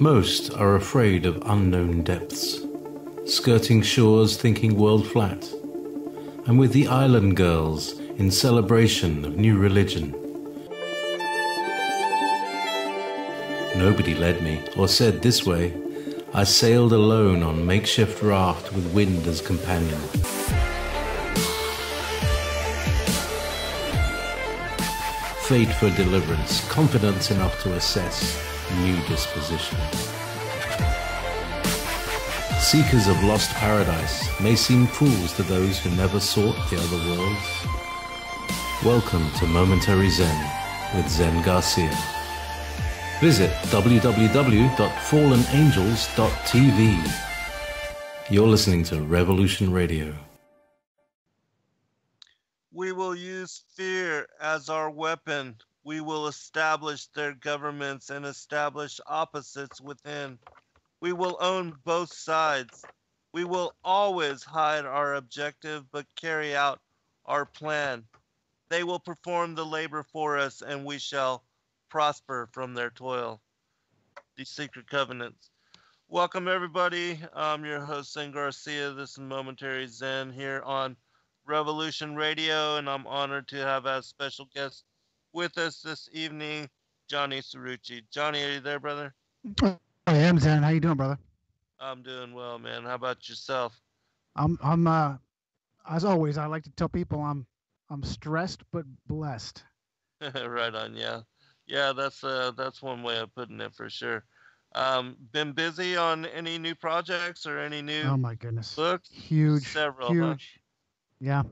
Most are afraid of unknown depths, skirting shores thinking world flat, and with the island girls in celebration of new religion. Nobody led me or said this way. I sailed alone on makeshift raft with wind as companion. Fate for deliverance, confidence enough to assess new disposition. Seekers of lost paradise may seem fools to those who never sought the other worlds. Welcome to Momentary Zen with Zen Garcia. Visit www.fallenangels.tv. You're listening to Revolution Radio. We will use fear as our weapon. We will establish their governments and establish opposites within. We will own both sides. We will always hide our objective but carry out our plan. They will perform the labor for us and we shall prosper from their toil. These secret covenants. Welcome everybody. I'm your host Zen Garcia. This is Momentary Zen here on Revolution Radio, and I'm honored to have as special guest with us this evening, Johnny Cirrucci. Johnny, are you there, brother? I am, Zen. How you doing, brother? I'm doing well, man. How about yourself? I'm as always, I like to tell people I'm stressed but blessed. Right on, yeah. Yeah, that's one way of putting it for sure. Been busy on any new projects or any new oh my goodness books? Huge. Several, Yeah,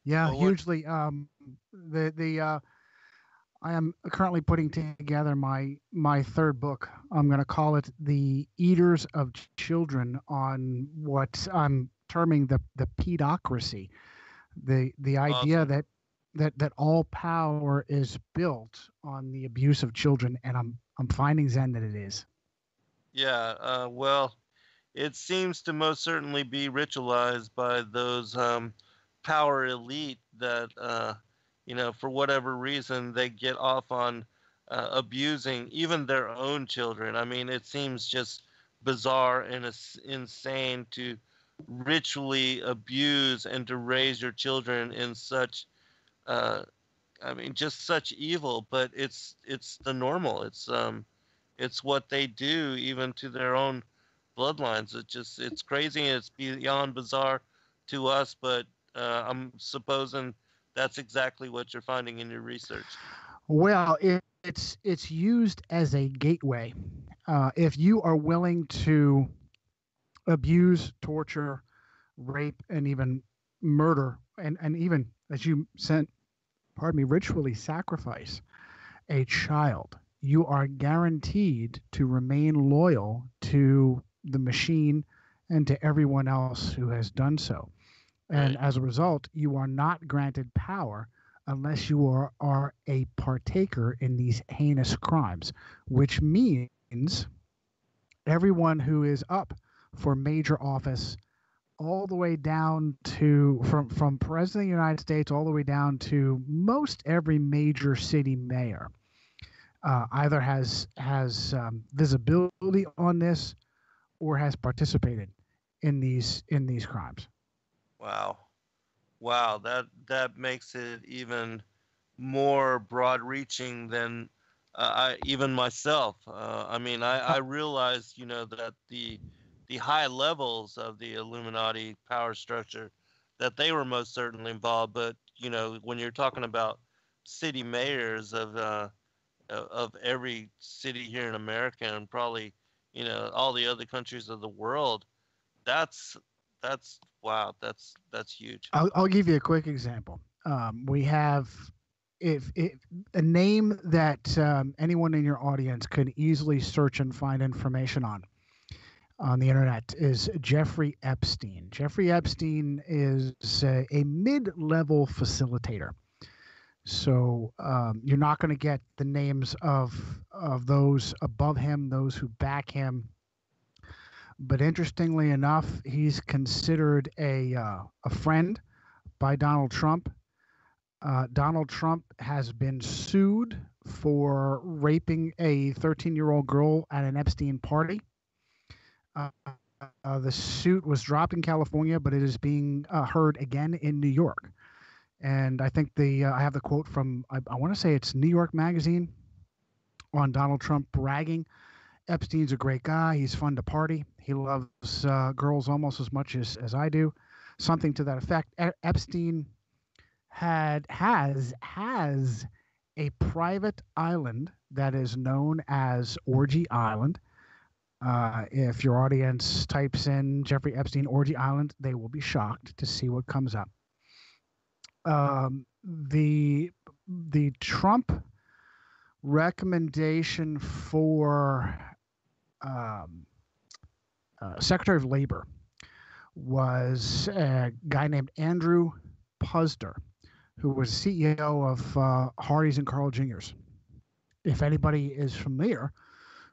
well, hugely. I am currently putting together my third book. I'm going to call it The Eaters of Children, on what I'm terming the pedocracy. The idea awesome. that all power is built on the abuse of children, and I'm finding, Zen, that it is. Yeah, well, it seems to most certainly be ritualized by those power elite that, for whatever reason, they get off on abusing even their own children. I mean, it seems just bizarre and insane to ritually abuse and to raise your children in such, just such evil. But it's the normal. It's what they do even to their own bloodlines. It's crazy. It's beyond bizarre to us, but I'm supposing that's exactly what you're finding in your research. Well, it's used as a gateway. If you are willing to abuse, torture, rape, and even murder, and even, as you said, ritually sacrifice a child, you are guaranteed to remain loyal to the machine and to everyone else who has done so. And as a result, you are not granted power unless you are a partaker in these heinous crimes, which means everyone who is up for major office, all the way down to from President of the United States all the way down to most every major city mayor, either has visibility on this or has participated in these crimes. Wow, that makes it even more broad-reaching than even myself. I realized, that the high levels of the Illuminati power structure, that they were most certainly involved. But when you're talking about city mayors of every city here in America and probably all the other countries of the world, that's wow, that's huge. I'll give you a quick example. We have if a name that anyone in your audience could easily search and find information on the internet is Jeffrey Epstein. Jeffrey Epstein is a mid-level facilitator. So you're not going to get the names of those above him, those who back him. But interestingly enough, he's considered a friend by Donald Trump. Donald Trump has been sued for raping a 13-year-old girl at an Epstein party. Uh, the suit was dropped in California, but it is being heard again in New York. And I think I have the quote from, I want to say it's New York Magazine, on Donald Trump bragging, Epstein's a great guy. He's fun to party. He loves girls almost as much as I do. Something to that effect. Epstein has a private island that is known as Orgy Island. If your audience types in Jeffrey Epstein Orgy Island, they will be shocked to see what comes up. The Trump recommendation for Secretary of Labor was a guy named Andrew Puzder, who was CEO of Hardee's and Carl Jr.'s. If anybody is familiar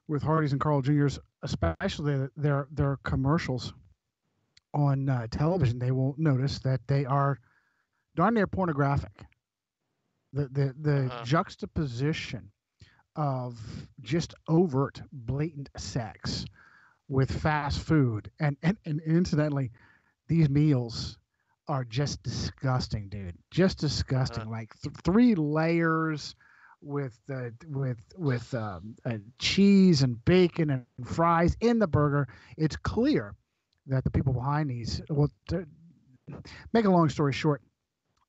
with Hardee's and Carl Jr.'s, especially their commercials on television, they will notice that they are darn near pornographic. The juxtaposition of just overt, blatant sex with fast food, and incidentally, these meals are just disgusting, dude. Just disgusting. Like 3 layers with cheese and bacon and fries in the burger. It's clear that the people behind these. Well, to make a long story short,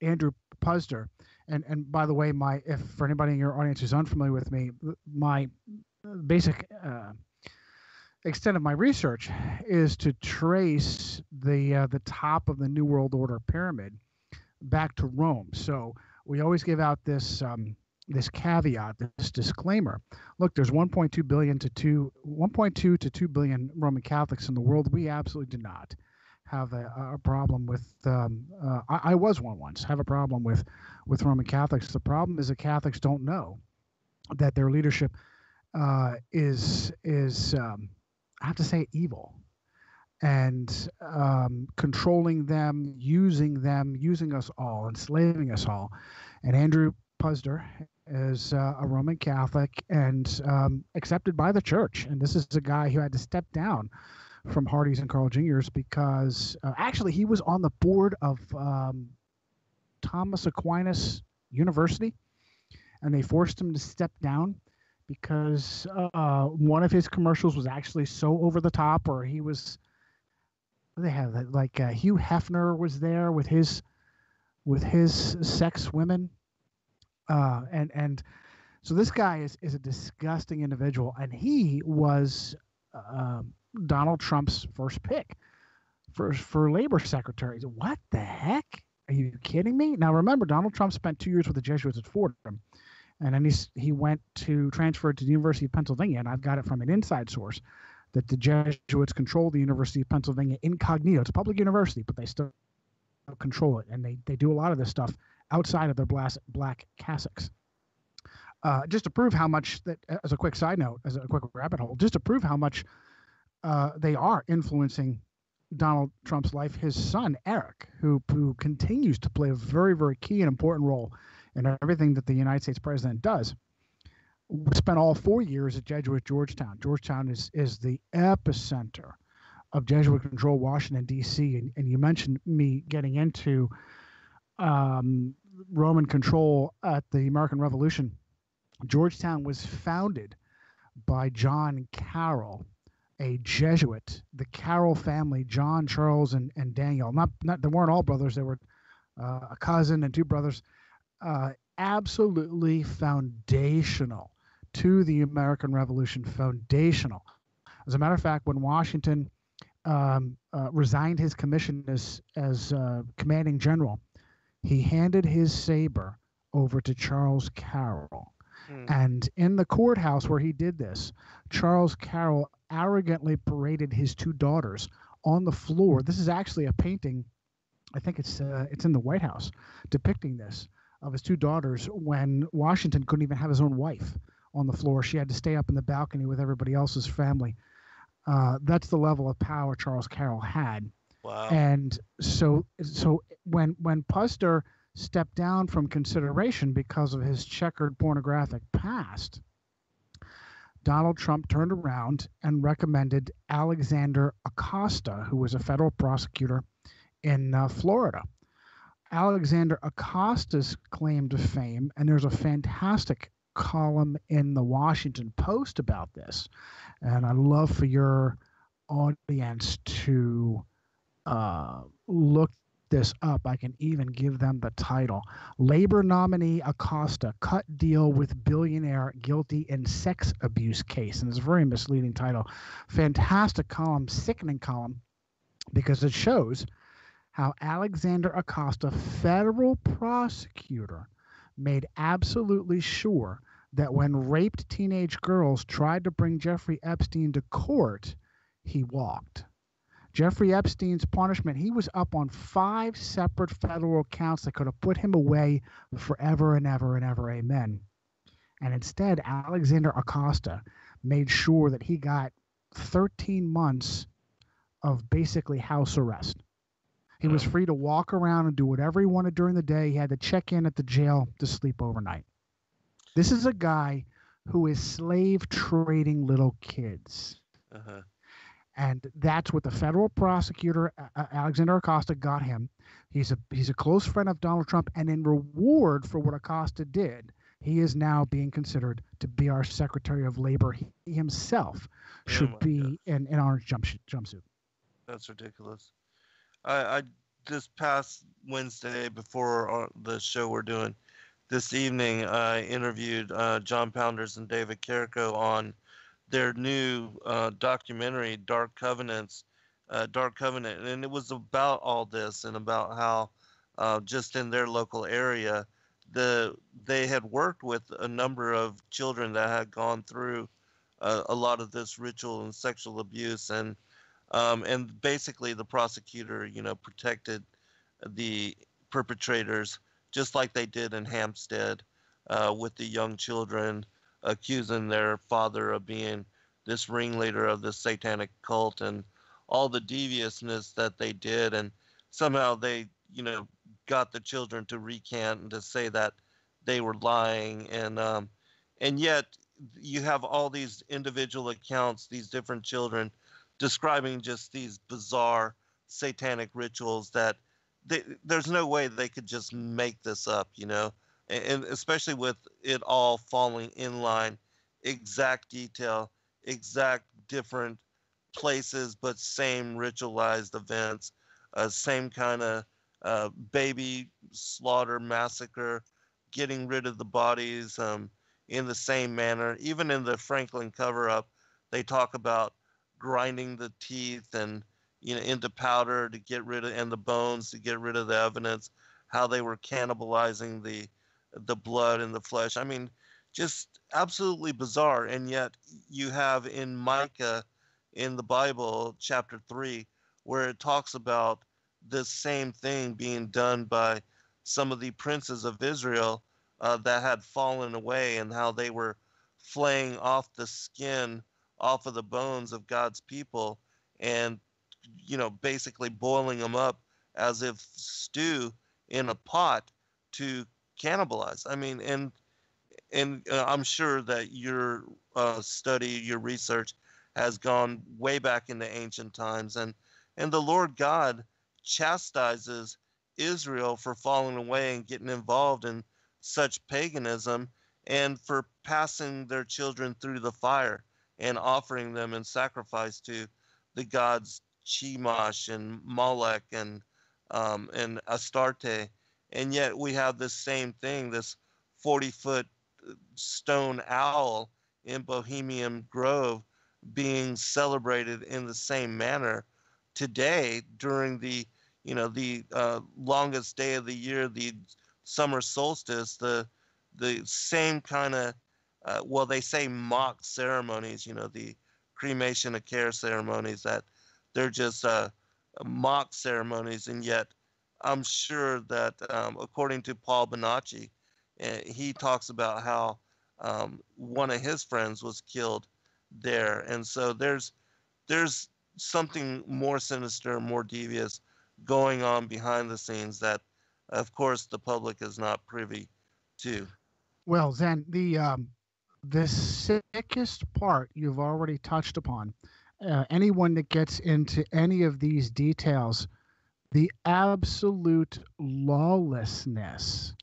Andrew Puzder. And by the way, if for anybody in your audience who's unfamiliar with me, my basic extent of my research is to trace the top of the New World Order pyramid back to Rome. So we always give out this this caveat, this disclaimer. Look, there's 1.2 to 2 billion Roman Catholics in the world. We absolutely do not have a problem with. I was one once. Have a problem with Roman Catholics. The problem is that Catholics don't know that their leadership is I have to say evil, and controlling them, using us all, enslaving us all. And Andrew Puzder is a Roman Catholic and accepted by the church. And this is a guy who had to step down from Hardee's and Carl Jr.'s because actually he was on the board of Thomas Aquinas University, and they forced him to step down because one of his commercials was actually so over the top, or he was. They have that, like Hugh Hefner was there with his sex women, and so this guy is a disgusting individual, and he was Donald Trump's first pick for labor secretaries. What the heck? Are you kidding me? Now remember, Donald Trump spent 2 years with the Jesuits at Fordham, and then he went to transfer to the University of Pennsylvania, and I've got it from an inside source that the Jesuits control the University of Pennsylvania incognito. It's a public university, but they still control it, and they do a lot of this stuff outside of their black cassocks. Just to prove how much that, as a quick side note, as a quick rabbit hole, just to prove how much they are influencing Donald Trump's life. His son, Eric, who continues to play a very, very key and important role in everything that the United States president does, spent all 4 years at Jesuit Georgetown. Georgetown is the epicenter of Jesuit control Washington, D.C. And you mentioned me getting into Roman control at the American Revolution. Georgetown was founded by John Carroll, a Jesuit. The Carroll family, John, Charles, and Daniel. Not they weren't all brothers. They were a cousin and 2 brothers. Absolutely foundational to the American Revolution. Foundational. As a matter of fact, when Washington resigned his commission as commanding general, he handed his saber over to Charles Carroll. And in the courthouse where he did this, Charles Carroll arrogantly paraded his 2 daughters on the floor. This is actually a painting. I think it's in the White House depicting this, of his 2 daughters when Washington couldn't even have his own wife on the floor. She had to stay up in the balcony with everybody else's family. That's the level of power Charles Carroll had. Wow. And so when Puzder stepped down from consideration because of his checkered pornographic past, Donald Trump turned around and recommended Alexander Acosta, who was a federal prosecutor in Florida. Alexander Acosta's claim to fame, and there's a fantastic column in the Washington Post about this, and I'd love for your audience to look this up. I can even give them the title. Labor nominee Acosta cut deal with billionaire guilty in sex abuse case. And it's a very misleading title. Fantastic column, sickening column, because it shows how Alexander Acosta, federal prosecutor, made absolutely sure that when raped teenage girls tried to bring Jeffrey Epstein to court, he walked. Jeffrey Epstein's punishment, he was up on 5 separate federal counts that could have put him away forever and ever and ever, amen. And instead, Alexander Acosta made sure that he got 13 months of basically house arrest. He was free to walk around and do whatever he wanted during the day. He had to check in at the jail to sleep overnight. This is a guy who is slave trading little kids. Uh-huh. And that's what the federal prosecutor, Alexander Acosta, got him. He's a close friend of Donald Trump, and in reward for what Acosta did, he is now being considered to be our Secretary of Labor. He himself should be in an orange jumpsuit. That's ridiculous. I this past Wednesday, before the show we're doing this evening, I interviewed John Pounders and David Carrico on their new documentary, Dark Covenant, and it was about all this and about how just in their local area, they had worked with a number of children that had gone through a lot of this ritual and sexual abuse, and basically the prosecutor, protected the perpetrators just like they did in Hampstead with the young children, accusing their father of being this ringleader of this satanic cult and all the deviousness that they did. And somehow they, got the children to recant and to say that they were lying. And yet you have all these individual accounts, these different children describing just these bizarre satanic rituals that there's no way they could just make this up, and especially with it all falling in line, exact detail, exact different places, but same ritualized events, same kind of baby slaughter massacre, getting rid of the bodies in the same manner. Even in the Franklin cover-up, they talk about grinding the teeth and into powder to get rid of, and the bones to get rid of the evidence, how they were cannibalizing the blood and the flesh. I mean, just absolutely bizarre. And yet you have in Micah in the Bible, chapter 3, where it talks about this same thing being done by some of the princes of Israel that had fallen away, and how they were flaying off the skin off of the bones of God's people and basically boiling them up as if stew in a pot to cannibalize. I mean, and I'm sure that your study, your research has gone way back into ancient times, and the Lord God chastises Israel for falling away and getting involved in such paganism, and for passing their children through the fire and offering them in sacrifice to the gods Chemosh and Molech and Astarte. And yet we have this same thing, this 40-foot stone owl in Bohemian Grove being celebrated in the same manner today during the longest day of the year, the summer solstice. The same kind of they say mock ceremonies, the cremation of care ceremonies, that they're just mock ceremonies. And yet I'm sure that according to Paul Bonacci, he talks about how one of his friends was killed there. And so there's something more sinister, more devious going on behind the scenes that of course, the public is not privy to. Well, Zen, the sickest part you've already touched upon. Anyone that gets into any of these details, the absolute lawlessness,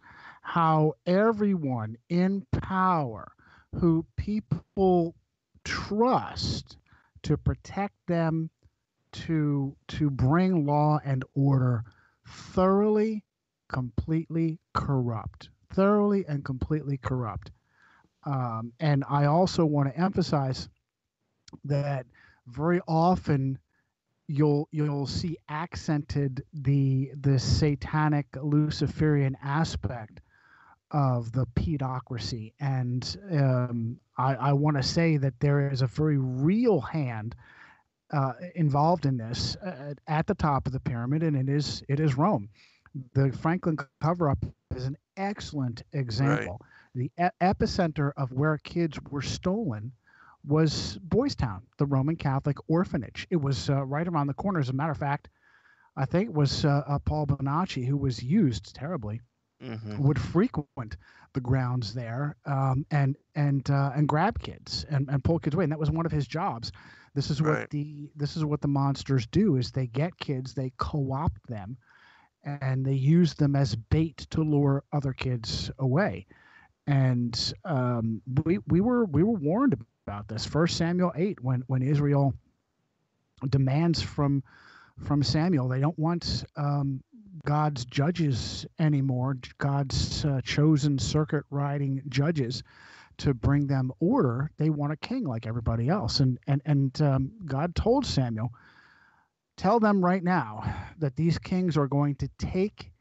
how everyone in power who people trust to protect them, to bring law and order, thoroughly, completely corrupt, thoroughly and completely corrupt. And I also want to emphasize that very often you'll see accented the satanic Luciferian aspect of the pedocracy, and I want to say that there is a very real hand involved in this at the top of the pyramid, and it is Rome. The Franklin cover-up is an excellent example. Right. The epicenter of where kids were stolen was Boys Town, the Roman Catholic orphanage. It was right around the corner. As a matter of fact, I think it was Paul Bonacci, who was used terribly, would frequent the grounds there and grab kids and pull kids away, and that was one of his jobs. This is what the monsters do: is they get kids, they co-opt them, and they use them as bait to lure other kids away. And we were warned about this. 1 Samuel 8, when Israel demands from Samuel, they don't want God's judges anymore, God's chosen circuit riding judges, to bring them order. They want a king like everybody else. And God told Samuel, tell them right now that these kings are going to take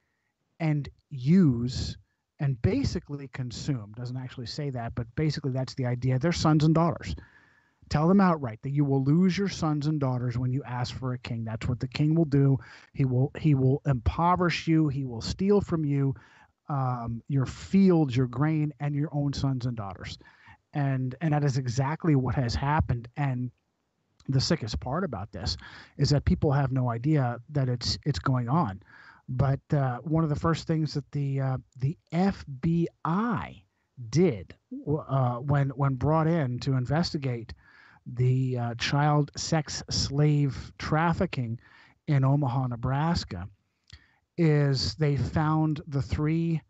and use and basically consume. Doesn't actually say that, but basically that's the idea. They're sons and daughters. Tell them outright that you will lose your sons and daughters when you ask for a king. That's what the king will do. He will impoverish you. He will steal from you your fields, your grain, and your own sons and daughters. And that is exactly what has happened. And the sickest part about this is that people have no idea that it's going on. But one of the first things that the FBI did when brought in to investigate the child sex slave trafficking in Omaha, Nebraska, is they found the three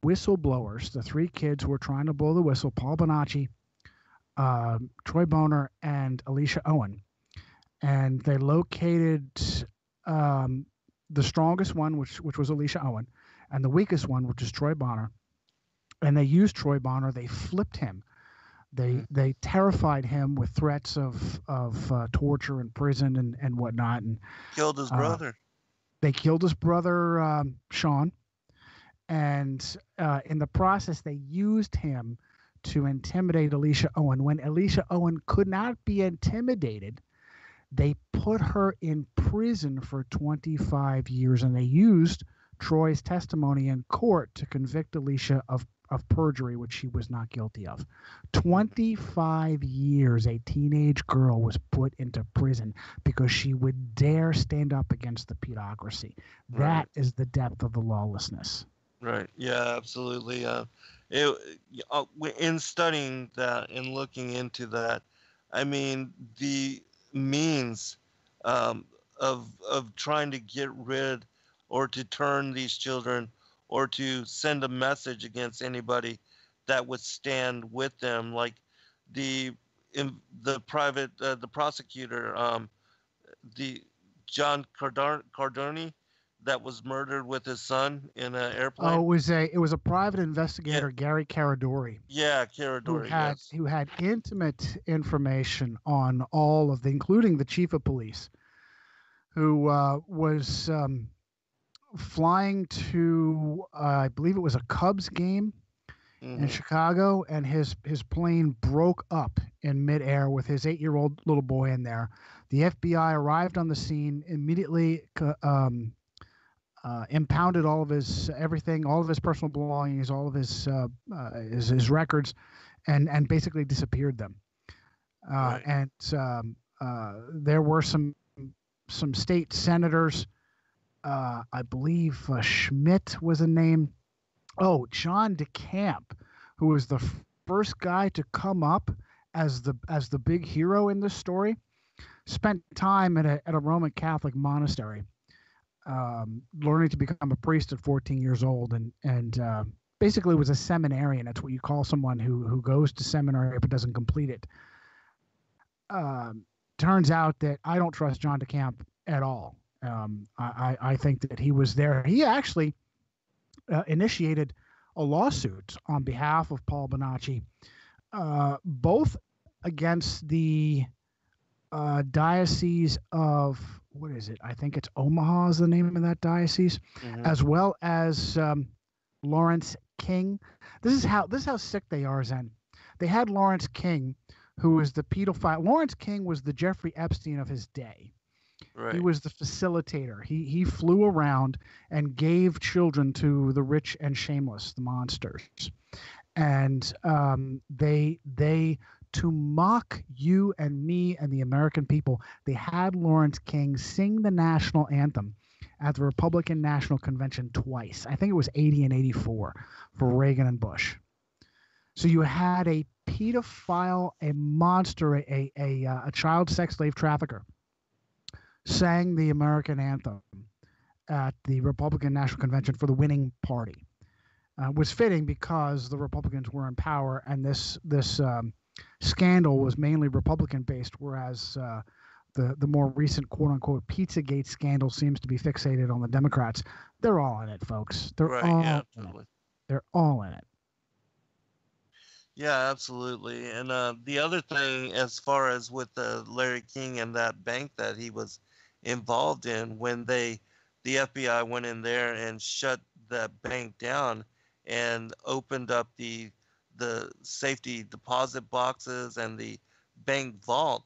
whistleblowers, the three kids who were trying to blow the whistle: Paul Bonacci, Troy Boner, and Alicia Owen. And they located the strongest one, which was Alicia Owen, and the weakest one, which is Troy Bonner. And they used Troy Bonner. They flipped him. They terrified him with threats of torture and prison and whatnot. And killed his brother. They killed his brother, Sean. And in the process, they used him to intimidate Alicia Owen. When Alicia Owen could not be intimidated, they put her in prison for 25 years, and they used Troy's testimony in court to convict Alicia of perjury, which she was not guilty of. 25 years a teenage girl was put into prison because she would dare stand up against the pedocracy. That is the depth of the lawlessness. Right. Yeah, absolutely. In studying that and looking into that, I mean, the means of trying to get rid or to turn these children or to send a message against anybody that would stand with them, like the prosecutor, the John Cardoni, that was murdered with his son in an airplane. Oh, it was a private investigator, Gary Caradori. Yeah, Caradori. Who had intimate information on all of including the chief of police, who was flying to, I believe it was a Cubs game in Chicago, and his plane broke up in midair with his 8-year-old little boy in there. The FBI arrived on the scene, immediately impounded all of his everything, all of his personal belongings, all of his records, and basically disappeared them. And there were some state senators I believe Schmidt was a name. Oh, John DeCamp, who was the first guy to come up as the big hero in this story, spent time at a Roman Catholic monastery, learning to become a priest at 14 years old, and basically was a seminarian. That's what you call someone who goes to seminary but doesn't complete it. Turns out that I don't trust John DeCamp at all. I think that he was there. He actually initiated a lawsuit on behalf of Paul Bonacci, both against the diocese of, what is it? I think it's Omaha is the name of that diocese, as well as Lawrence King. This is how sick they are, Zen. They had Lawrence King, who was the pedophile. Lawrence King was the Jeffrey Epstein of his day. Right. He was the facilitator. He flew around and gave children to the rich and shameless, the monsters. And they to mock you and me and the American people, they had Lawrence King sing the national anthem at the Republican National Convention twice. I think it was 80 and 84 for Reagan and Bush. So you had a pedophile, a monster, a child sex slave trafficker sang the American anthem at the Republican National Convention for the winning party. Was fitting because the Republicans were in power, and this scandal was mainly Republican based, whereas the more recent quote unquote Pizzagate scandal seems to be fixated on the Democrats. They're all in it, folks. They're Right, all yeah, in totally. it. They're all in it. Yeah, absolutely. And the other thing, as far as with Larry King and that bank that he was involved in, when the FBI went in there and shut that bank down and opened up the safety deposit boxes and the bank vault,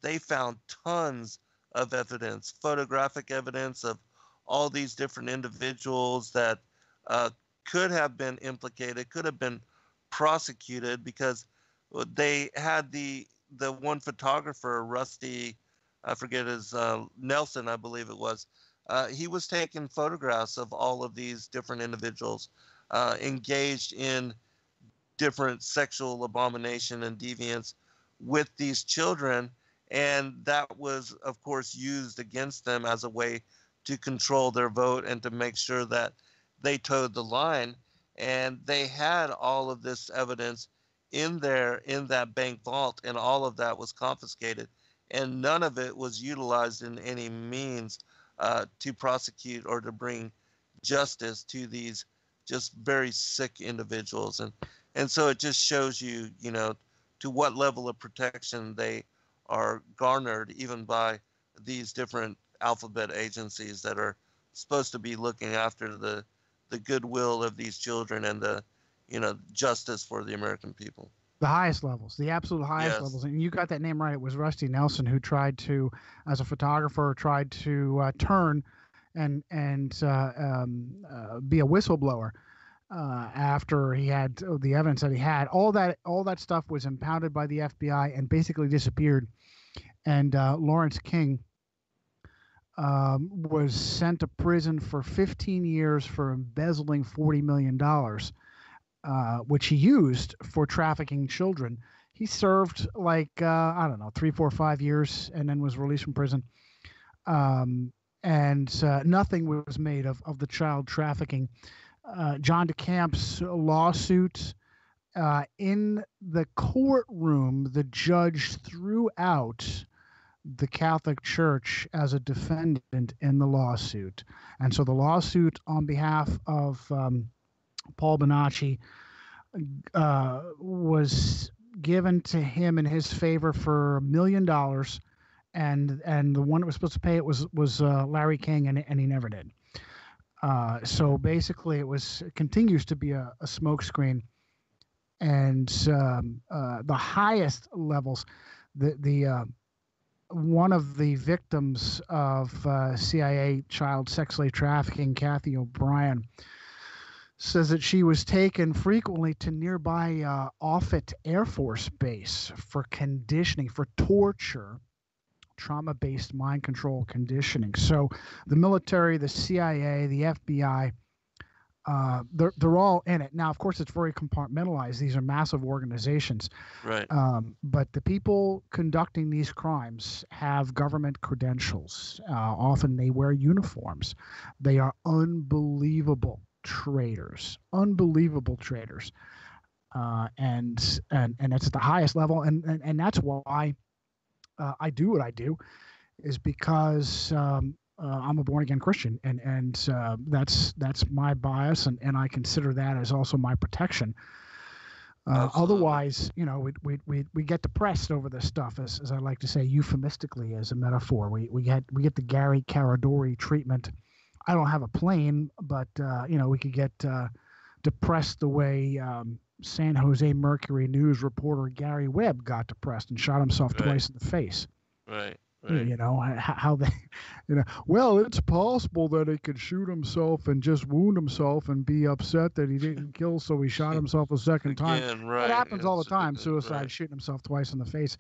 they found tons of evidence, photographic evidence of all these different individuals that could have been implicated, could have been prosecuted, because they had the one photographer, Rusty, I forget his Nelson, I believe it was. He was taking photographs of all of these different individuals engaged in different sexual abomination and deviance with these children, and that was, of course, used against them as a way to control their vote and to make sure that they towed the line. And they had all of this evidence in that bank vault, and all of that was confiscated, and none of it was utilized in any means to prosecute or to bring justice to these just very sick individuals. And so it just shows you, to what level of protection they are garnered, even by these different alphabet agencies that are supposed to be looking after the goodwill of these children and the justice for the American people. The highest levels, the absolute highest levels. And you got that name right. It was Rusty Nelson who tried to, as a photographer, tried to turn and be a whistleblower after he had the evidence that he had. All that stuff was impounded by the FBI and basically disappeared. And Lawrence King was sent to prison for 15 years for embezzling $40 million, which he used for trafficking children. He served I don't know, 3, 4, 5 years, and then was released from prison. And nothing was made of the child trafficking. John DeCamp's lawsuit, in the courtroom, the judge threw out the Catholic Church as a defendant in the lawsuit. And so the lawsuit on behalf of Paul Bonacci was given to him in his favor for $1 million, and the one that was supposed to pay it was Larry King, and he never did. So basically, it continues to be a smokescreen, and the highest levels, the one of the victims of CIA child sex slave trafficking, Kathy O'Brien, says that she was taken frequently to nearby Offutt Air Force Base for conditioning, for torture, trauma-based mind control conditioning. So the military, the CIA, the FBI, they're all in it. Now, of course, it's very compartmentalized. These are massive organizations. Right. But the people conducting these crimes have government credentials. Often they wear uniforms. They are unbelievable traitors. Unbelievable traitors. And it's at the highest level. And that's why I do what I do, is because I'm a born-again Christian, and that's my bias, and I consider that as also my protection. Otherwise, we get depressed over this stuff, as I like to say euphemistically as a metaphor. We get the Gary Caradori treatment. I don't have a plane, but we could get depressed the way San Jose Mercury News reporter Gary Webb got depressed and shot himself twice in the face. Right. How they, well, it's possible that he could shoot himself and just wound himself and be upset that he didn't kill, so he shot himself a second time. Right. That happens all the time. Suicide, right. Shooting himself twice in the face.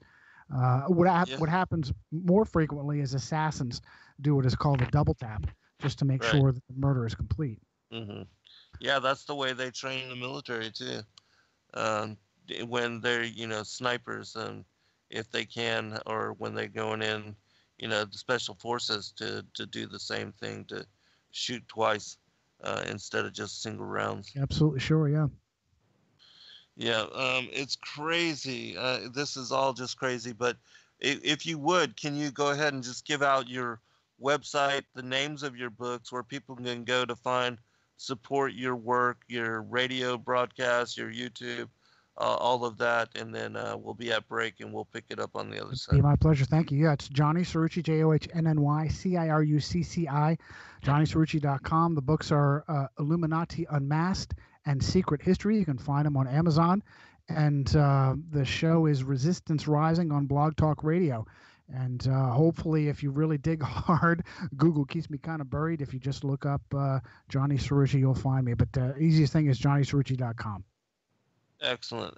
What happens more frequently is assassins do what is called a double tap, just to make sure that the murder is complete. Mm-hmm. Yeah, that's the way they train the military too. When they're snipers, and if they can, or when they're going in, the special forces to do the same thing, to shoot twice instead of just single rounds. Absolutely sure, yeah. Yeah, it's crazy. This is all just crazy. But if you would, can you go ahead and just give out your website, the names of your books, where people can go to support your work, your radio broadcast, your YouTube, all of that, and then we'll be at break and we'll pick it up on the other side. Be my pleasure. Thank you. Yeah, it's Johnny Cirrucci, JohnnyCirrucci, JohnnyCirrucci.com. The books are Illuminati Unmasked and Secret History. You can find them on Amazon. And the show is Resistance Rising on Blog Talk Radio. And hopefully, if you really dig hard, Google keeps me kind of buried. If you just look up Johnny Cirrucci, you'll find me. But the easiest thing is JohnnyCirrucci.com. Excellent.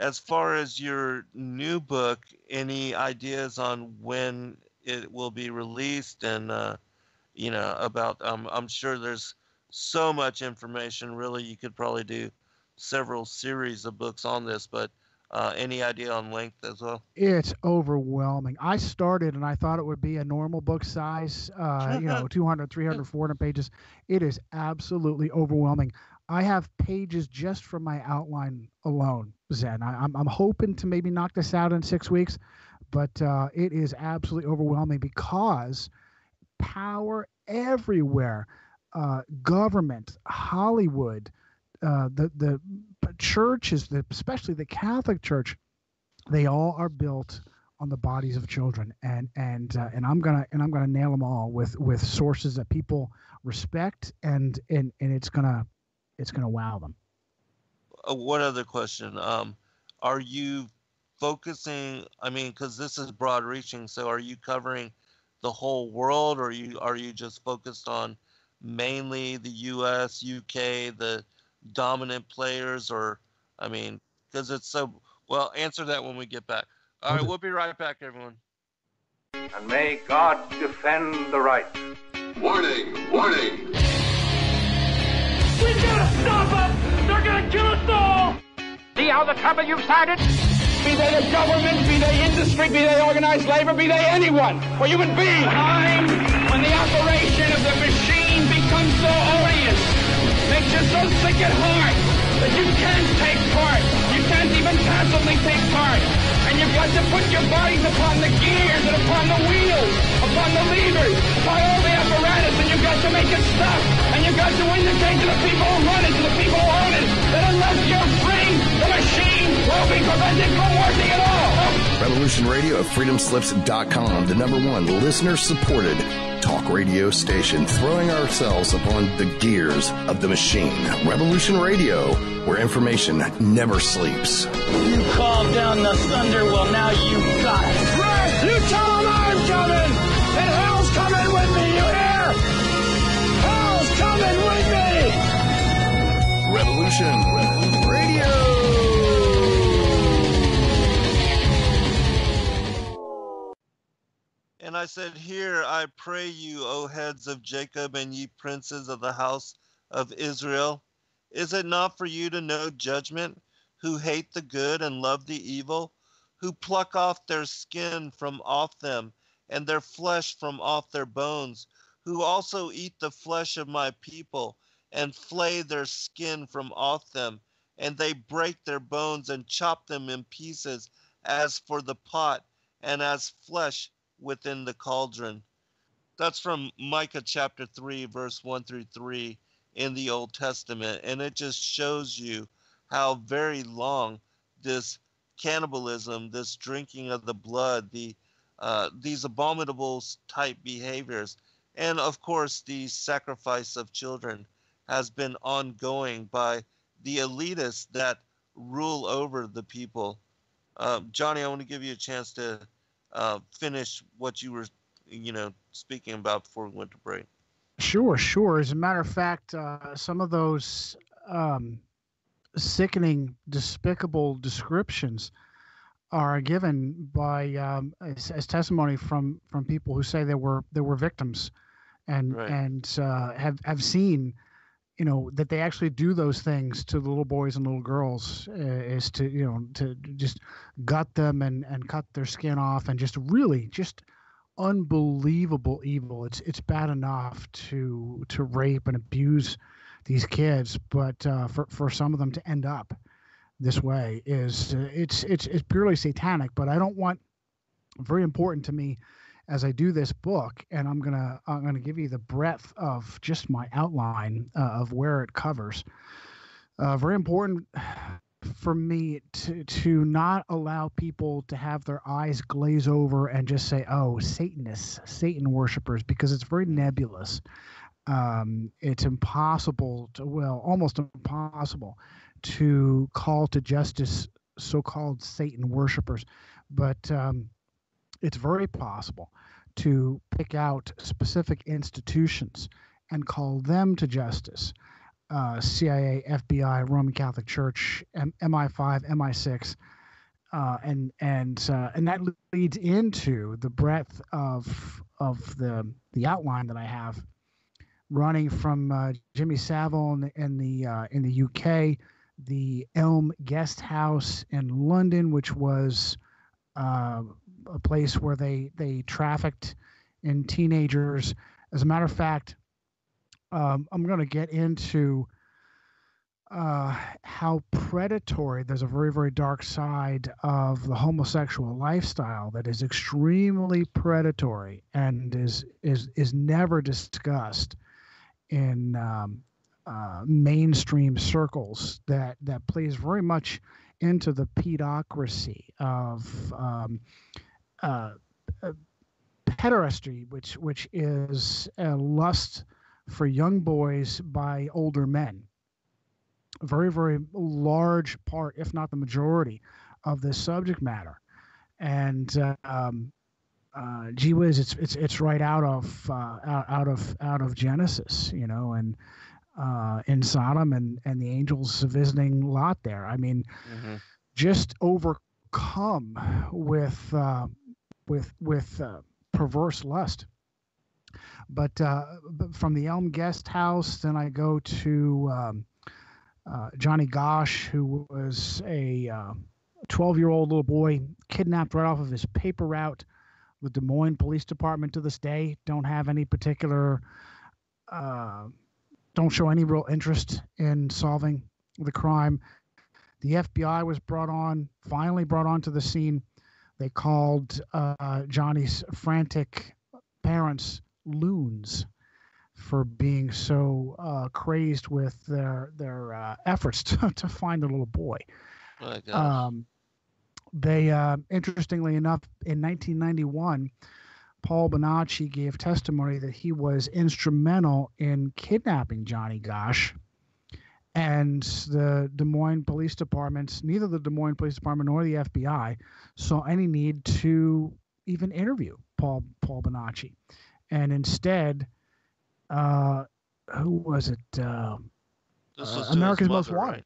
As far as your new book, any ideas on when it will be released, and about? I'm sure there's so much information. Really, you could probably do several series of books on this, but any idea on length as well? It's overwhelming. I started and I thought it would be a normal book size, 200, 300, 400 pages. It is absolutely overwhelming. I have pages just from my outline alone, Zen. I'm hoping to maybe knock this out in 6 weeks, but it is absolutely overwhelming because power everywhere, government, Hollywood, the churches, especially the Catholic Church, they all are built on the bodies of children, and I'm gonna nail them all with sources that people respect, and it's gonna wow them. One other question. Are you focusing, because this is broad reaching, so are you covering the whole world, or are you just focused on mainly the US, UK, the dominant players, or, because it's so, well, answer that when we get back. All right, we'll be right back, everyone. And may God defend the right. Warning, warning. We gotta stop them! They're gonna kill us all! See how the trouble you've started? Be they the government, be they industry, be they organized labor, be they anyone, or human beings. Time when the operation of the machine becomes so odious, makes you so sick at heart that you can't take part. You can't even passively take part. And you've got to put your bodies upon the gears and upon the wheels, upon the levers, upon all the apparatus, and you've got to make it stop. And you've got to indicate to the people who run it, to the people who own it, that unless you're free, the machine will be prevented from working at all. Revolution Radio at freedomslips.com, the #1 listener-supported talk radio station, throwing ourselves upon the gears of the machine. Revolution Radio, where information never sleeps. You called down the thunder, well now you got it. Right, you tell them I'm coming, and hell's coming with me, you hear? Hell's coming with me! Revolution Radio. And I said, Hear, I pray you, O heads of Jacob, and ye princes of the house of Israel. Is it not for you to know judgment, who hate the good and love the evil, who pluck off their skin from off them, and their flesh from off their bones, who also eat the flesh of my people, and flay their skin from off them, and they break their bones and chop them in pieces, as for the pot, and as flesh within the cauldron. That's from Micah chapter 3, verse 1 through 3 in the Old Testament. And it just shows you how very long this cannibalism, this drinking of the blood, these abominable type behaviors, and of course the sacrifice of children has been ongoing by the elitists that rule over the people. Johnny, I want to give you a chance to finish what you were, speaking about before we went to break. Sure. As a matter of fact, some of those sickening, despicable descriptions are given by as testimony from people who say they were victims, and Right. and have seen, that they actually do those things to the little boys and little girls, is to just gut them and cut their skin off, and just really just unbelievable evil. It's bad enough to rape and abuse these kids, but for some of them to end up this way is it's purely satanic. But I don't want, very important to me as I do this book, and I'm gonna give you the breadth of just my outline of where it covers. Very important for me to not allow people to have their eyes glaze over and just say, "Oh, Satanists, Satan worshipers," because it's very nebulous. It's impossible almost impossible to call to justice so-called Satan worshipers, but it's very possible to pick out specific institutions and call them to justice. CIA, FBI, Roman Catholic Church, MI5, MI6, and that leads into the breadth of the outline that I have, running from Jimmy Savile in the UK, the Elm Guest House in London, which was a place where they trafficked in teenagers. As a matter of fact, I'm going to get into how predatory. There's a very, very dark side of the homosexual lifestyle that is extremely predatory and is never discussed in mainstream circles. That plays very much into the pedocracy of pederasty, which is a lust for young boys by older men. A very, very large part, if not the majority, of this subject matter. And gee whiz, it's right out of Genesis, and in Sodom and the angels visiting Lot there. I mean, just overcome with perverse lust. But from the Elm Guest House, then I go to Johnny Gosch, who was a 12-year-old little boy kidnapped right off of his paper route. The Des Moines Police Department to this day don't have any particular, don't show any real interest in solving the crime. The FBI was finally brought on to the scene. They called Johnny's frantic parents loons for being so crazed with their efforts to find the little boy. Oh my gosh. They, interestingly enough, in 1991, Paul Bonacci gave testimony that he was instrumental in kidnapping Johnny Gosch, and the Des Moines Police Department, neither the Des Moines Police Department nor the FBI saw any need to even interview Paul Bonacci. And instead, who was it? This was America's his Most mother, Wanted. right?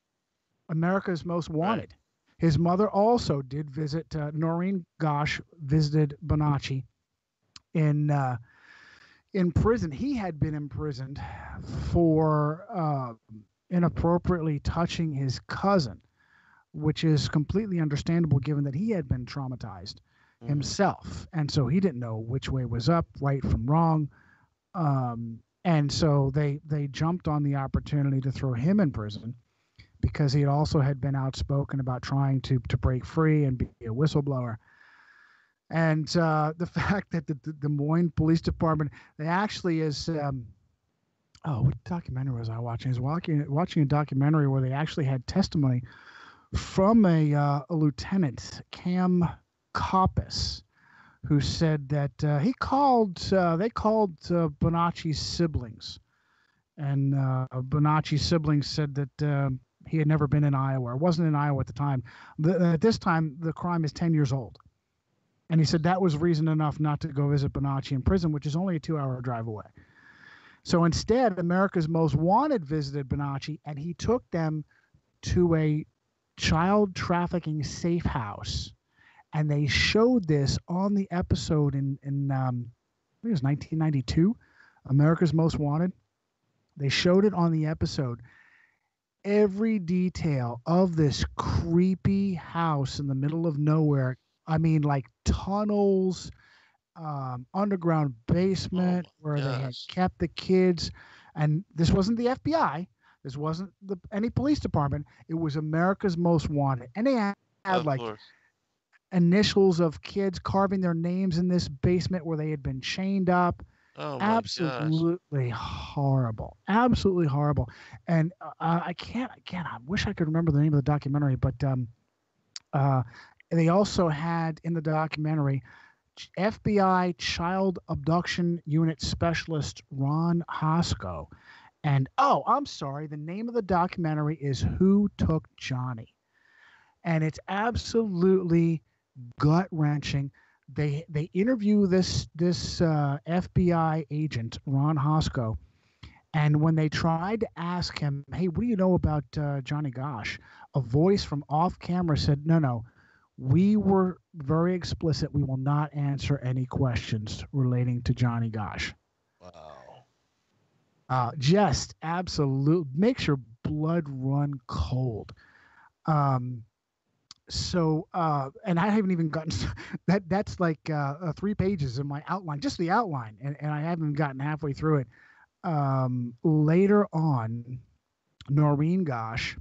America's Most Wanted. Right. His mother also did visit, Noreen Gosch visited Bonacci in prison. He had been imprisoned for inappropriately touching his cousin, which is completely understandable given that he had been traumatized himself, and so he didn't know which way was up, right from wrong. And so they jumped on the opportunity to throw him in prison because he also had been outspoken about trying to break free and be a whistleblower. And the fact that the Des Moines Police Department, they actually is, what documentary was I watching? I was watching a documentary where they actually had testimony from a lieutenant, Cam Coppus, who said that they called Bonacci's siblings, and Bonacci's siblings said that he had never been in Iowa, or wasn't in Iowa at the time. At this time, the crime is 10 years old. And he said that was reason enough not to go visit Bonacci in prison, which is only a 2-hour drive away. So instead, America's Most Wanted visited Bonacci, and he took them to a child trafficking safe house. And they showed this on the episode in I think it was 1992, America's Most Wanted. They showed it on the episode. Every detail of this creepy house in the middle of nowhere. I mean, like tunnels, underground basement where they had kept the kids. And this wasn't the FBI. This wasn't any police department. It was America's Most Wanted. And they had like initials of kids carving their names in this basement where they had been chained up. Absolutely horrible. Absolutely horrible. And I wish I could remember the name of the documentary, but they also had in the documentary FBI Child Abduction Unit Specialist Ron Hosko. And, I'm sorry, the name of the documentary is Who Took Johnny? And it's absolutely gut-wrenching. They interview this FBI agent, Ron Hosko, and when they tried to ask him, hey, what do you know about Johnny Gosch? A voice from off-camera said, no, we were very explicit. We will not answer any questions relating to Johnny Gosch. Wow. Just absolute, makes your blood run cold. So, and I haven't even gotten that's like 3 pages in my outline, just the outline. And I haven't gotten halfway through it. Later on, Noreen Gosch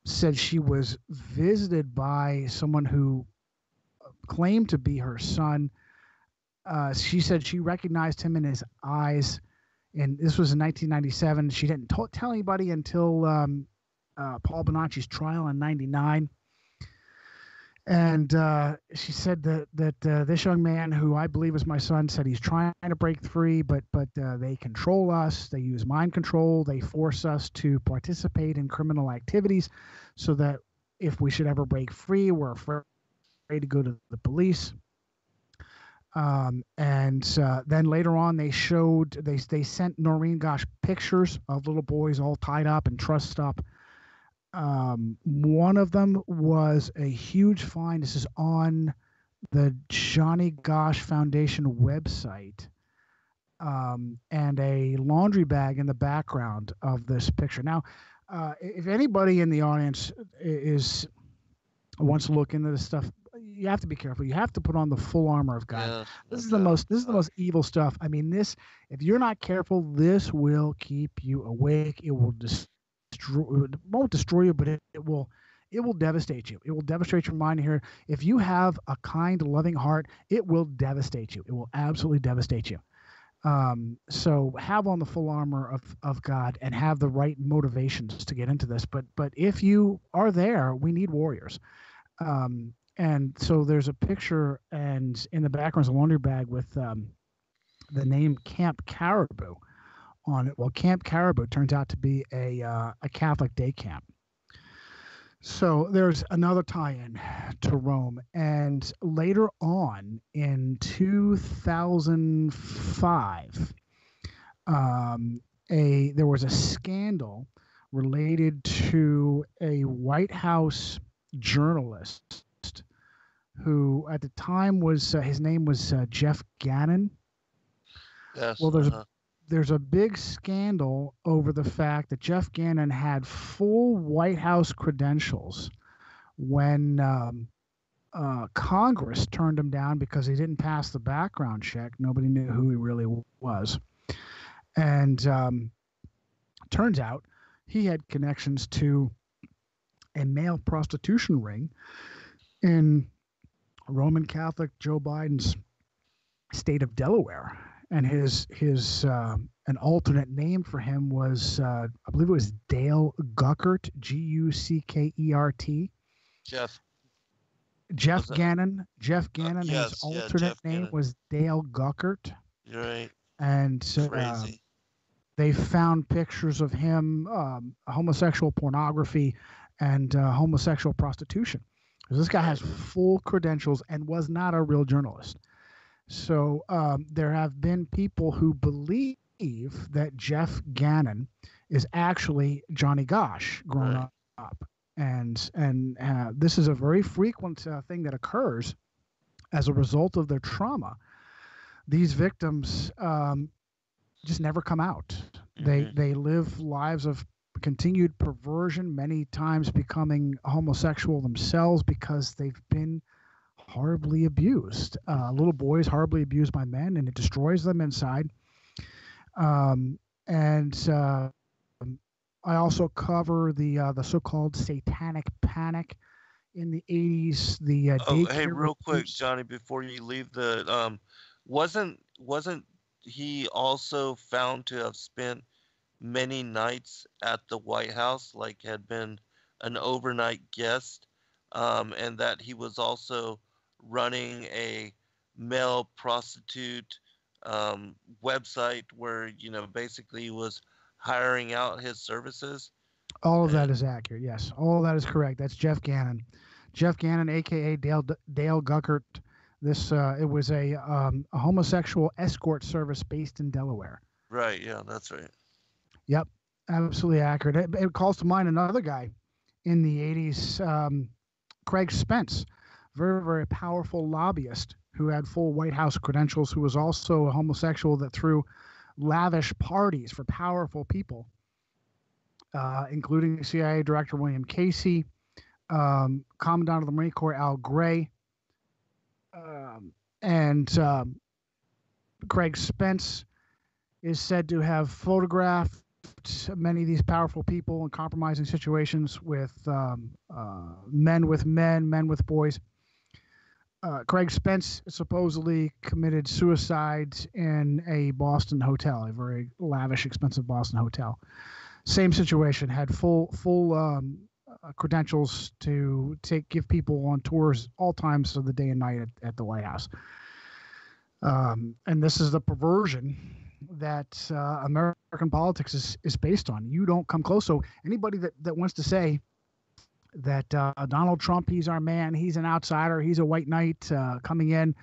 said she was visited by someone who claimed to be her son. She said she recognized him in his eyes. And this was in 1997. She didn't tell anybody until Paul Bonacci's trial in 99. And she said that this young man, who I believe is my son, said he's trying to break free, but they control us. They use mind control. They force us to participate in criminal activities so that if we should ever break free, we're afraid to go to the police. And then later on, they sent Noreen Gosch pictures of little boys all tied up and trussed up. One of them was a huge find. This is on the Johnny Gosch Foundation website, and a laundry bag in the background of this picture. Now, if anybody in the audience wants to look into this stuff, you have to be careful. You have to put on the full armor of God. Yeah, this is the most evil stuff. I mean, if you're not careful, this will keep you awake. It will it won't destroy you, but it will devastate you. It will devastate your mind here. If you have a kind, loving heart, it will devastate you. It will absolutely devastate you. So have on the full armor of God and have the right motivations to get into this. But if you are there, we need warriors. And so there's a picture, and in the background is a laundry bag with the name Camp Caribou on it. Well, Camp Caribou turns out to be a Catholic day camp. So there's another tie-in to Rome. And later on in 2005, there was a scandal related to a White House journalist who at the time was his name was Jeff Gannon. Yes. Well, there's a big scandal over the fact that Jeff Gannon had full White House credentials when Congress turned him down because he didn't pass the background check. Nobody knew who he really was. And turns out he had connections to a male prostitution ring in Roman Catholic Joe Biden's state of Delaware. And his an alternate name for him was I believe it was Dale Guckert, Guckert. Jeff Gannon. Jeff Gannon. Yes, his alternate name Gannon. Was Dale Guckert. You're right. And Crazy. they found pictures of him, homosexual pornography, and homosexual prostitution. This guy has full credentials and was not a real journalist. So there have been people who believe that Jeff Gannon is actually Johnny Gosch grown up. And this is a very frequent thing that occurs as a result of their trauma. These victims just never come out. They live lives of continued perversion, many times becoming homosexual themselves because they've been horribly abused. Little boys horribly abused by men, and it destroys them inside. I also cover the so-called satanic panic in the 80s. Hey, real quick, Johnny, before you leave the wasn't he also found to have spent many nights at the White House, like had been an overnight guest, and that he was also running a male prostitute website where, basically he was hiring out his services? All of that is accurate, yes. All of that is correct. That's Jeff Gannon. Jeff Gannon, a.k.a. Dale Guckert. It was a homosexual escort service based in Delaware. Right, yeah, that's right. Yep, absolutely accurate. It calls to mind another guy in the 80s, Craig Spence, very, very powerful lobbyist who had full White House credentials, who was also a homosexual that threw lavish parties for powerful people, including CIA Director William Casey, Commandant of the Marine Corps Al Gray, and Craig Spence is said to have photographed many of these powerful people in compromising situations with men with men, men with boys. Craig Spence supposedly committed suicide in a Boston hotel, a very lavish, expensive Boston hotel. Same situation, had full credentials to give people on tours all times of the day and night at the White House. And this is the perversion that American politics is based on. You don't come close. So anybody that wants to say that Donald Trump, he's our man, he's an outsider, he's a white knight coming in,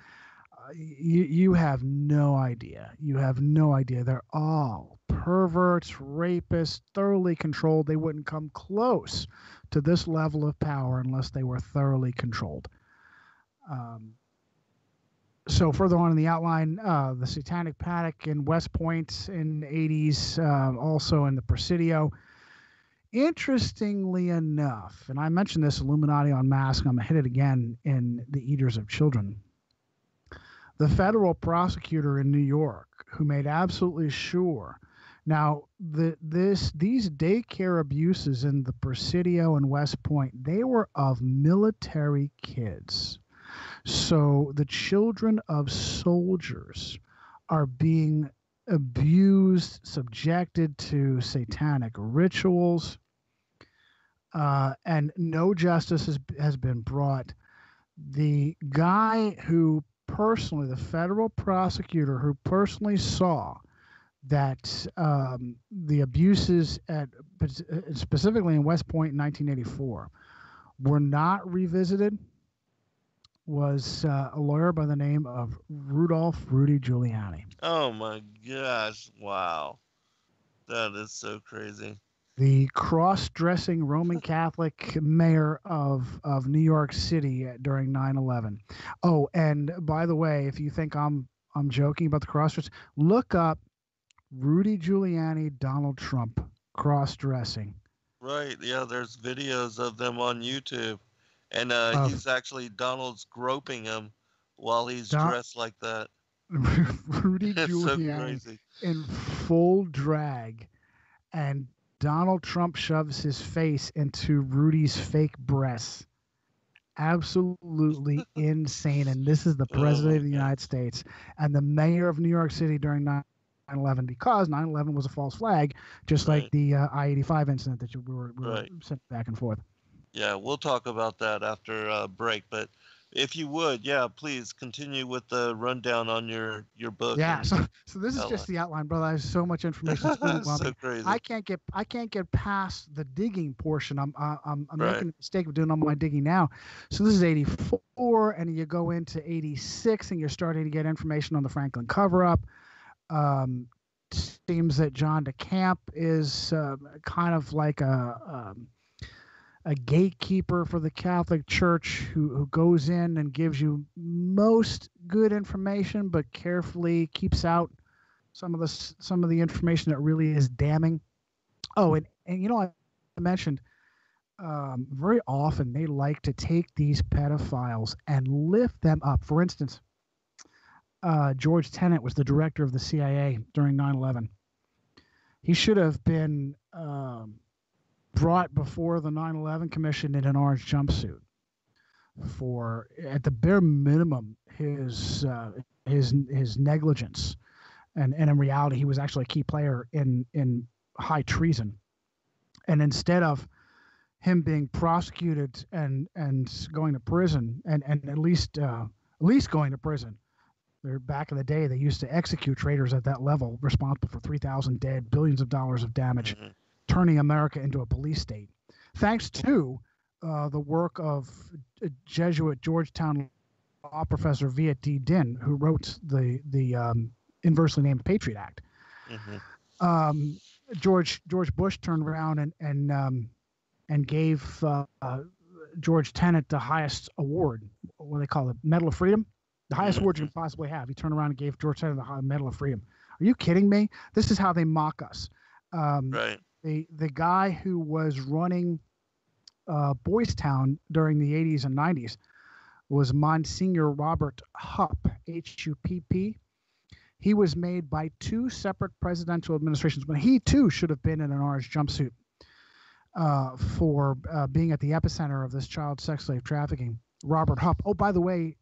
you have no idea. You have no idea. They're all perverts, rapists, thoroughly controlled. They wouldn't come close to this level of power unless they were thoroughly controlled. So further on in the outline, the Satanic Panic in West Point in the 80s, also in the Presidio. Interestingly enough, and I mentioned this Illuminati on Mask, I'm going to hit it again in The Eaters of Children. The federal prosecutor in New York, who made absolutely sure. Now, these daycare abuses in the Presidio and West Point, they were of military kids. So the children of soldiers are being abused, subjected to satanic rituals, and no justice has been brought. The guy who personally, the federal prosecutor who personally saw that the abuses specifically in West Point in 1984 were not revisited, was a lawyer by the name of Rudy Giuliani. Oh my gosh! Wow, that is so crazy. the cross-dressing Roman Catholic mayor of New York City during 9/11. Oh, and by the way, if you think I'm joking about the cross-dress, look up Rudy Giuliani, Donald Trump cross-dressing. Right. Yeah, there's videos of them on YouTube. And he's actually, Donald's groping him while he's dressed like that. Rudy It's so Giuliani crazy. in full drag, and Donald Trump shoves his face into Rudy's fake breasts. Absolutely insane. And this is the president of the United States and the mayor of New York City during 9/11, because 9/11 was a false flag, just like the I-85 incident that we were sent back and forth. Yeah, we'll talk about that after a break. But if you would, yeah, please continue with the rundown on your book. Yeah, so this is just the outline, brother. I have so much information. It's overwhelming. So crazy. I can't get past the digging portion. I'm making the mistake of doing all my digging now. So this is 84, and you go into 86, and you're starting to get information on the Franklin cover-up. Seems that John DeCamp is kind of like a gatekeeper for the Catholic Church who goes in and gives you most good information, but carefully keeps out some of the information that really is damning. Oh, and you know, I mentioned very often they like to take these pedophiles and lift them up. For instance, George Tenet was the director of the CIA during 9/11. He should have been brought before the 9/11 Commission in an orange jumpsuit for, at the bare minimum, his negligence, and in reality, he was actually a key player in high treason. And instead of him being prosecuted and going to prison, and at least going to prison, back in the day they used to execute traitors at that level, responsible for 3,000 dead, billions of dollars of damage. Mm-hmm. Turning America into a police state, thanks to the work of Jesuit Georgetown law professor Viet D. Din, who wrote the inversely named Patriot Act. Mm-hmm. George Bush turned around and gave George Tenet the highest award, what they call it, Medal of Freedom, the highest award you can possibly have. He turned around and gave George Tenet the Medal of Freedom. Are you kidding me? This is how they mock us. Right. The guy who was running Boys Town during the 80s and 90s was Monsignor Robert Hupp, H-U-P-P. He was made by two separate presidential administrations when he too should have been in an orange jumpsuit for being at the epicenter of this child sex slave trafficking. Robert Hupp. Oh, by the way,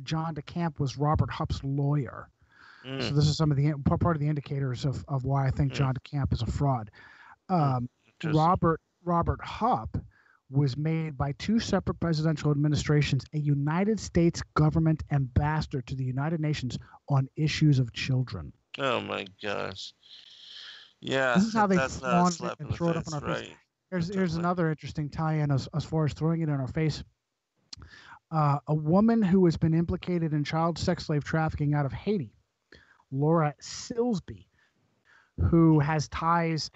John DeCamp was Robert Hupp's lawyer. So this is some of the part of the indicators of why I think John DeCamp is a fraud. Robert Hupp was made by two separate presidential administrations a United States government ambassador to the United Nations on issues of children. Oh my gosh! Yeah, this is how they flaunt it and throw it up in our face. Here's another interesting tie-in as far as throwing it in our face. A woman who has been implicated in child sex slave trafficking out of Haiti, Laura Silsby, who had ties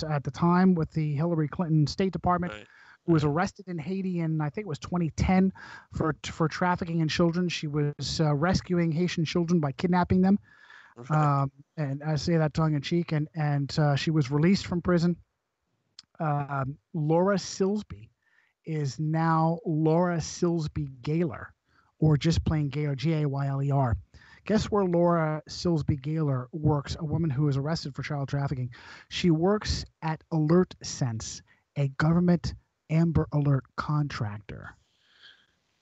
at the time with the Hillary Clinton State Department, who was arrested in Haiti in, I think it was 2010, for trafficking in children. She was rescuing Haitian children by kidnapping them. And I say that tongue in cheek. And she was released from prison. Laura Silsby is now Laura Silsby Gaylor, or just plain Gaylor, G-A-Y-L-E-R. Guess where Laura Silsby Gaylor works, a woman who is arrested for child trafficking? She works at Alert Sense, a government Amber Alert contractor.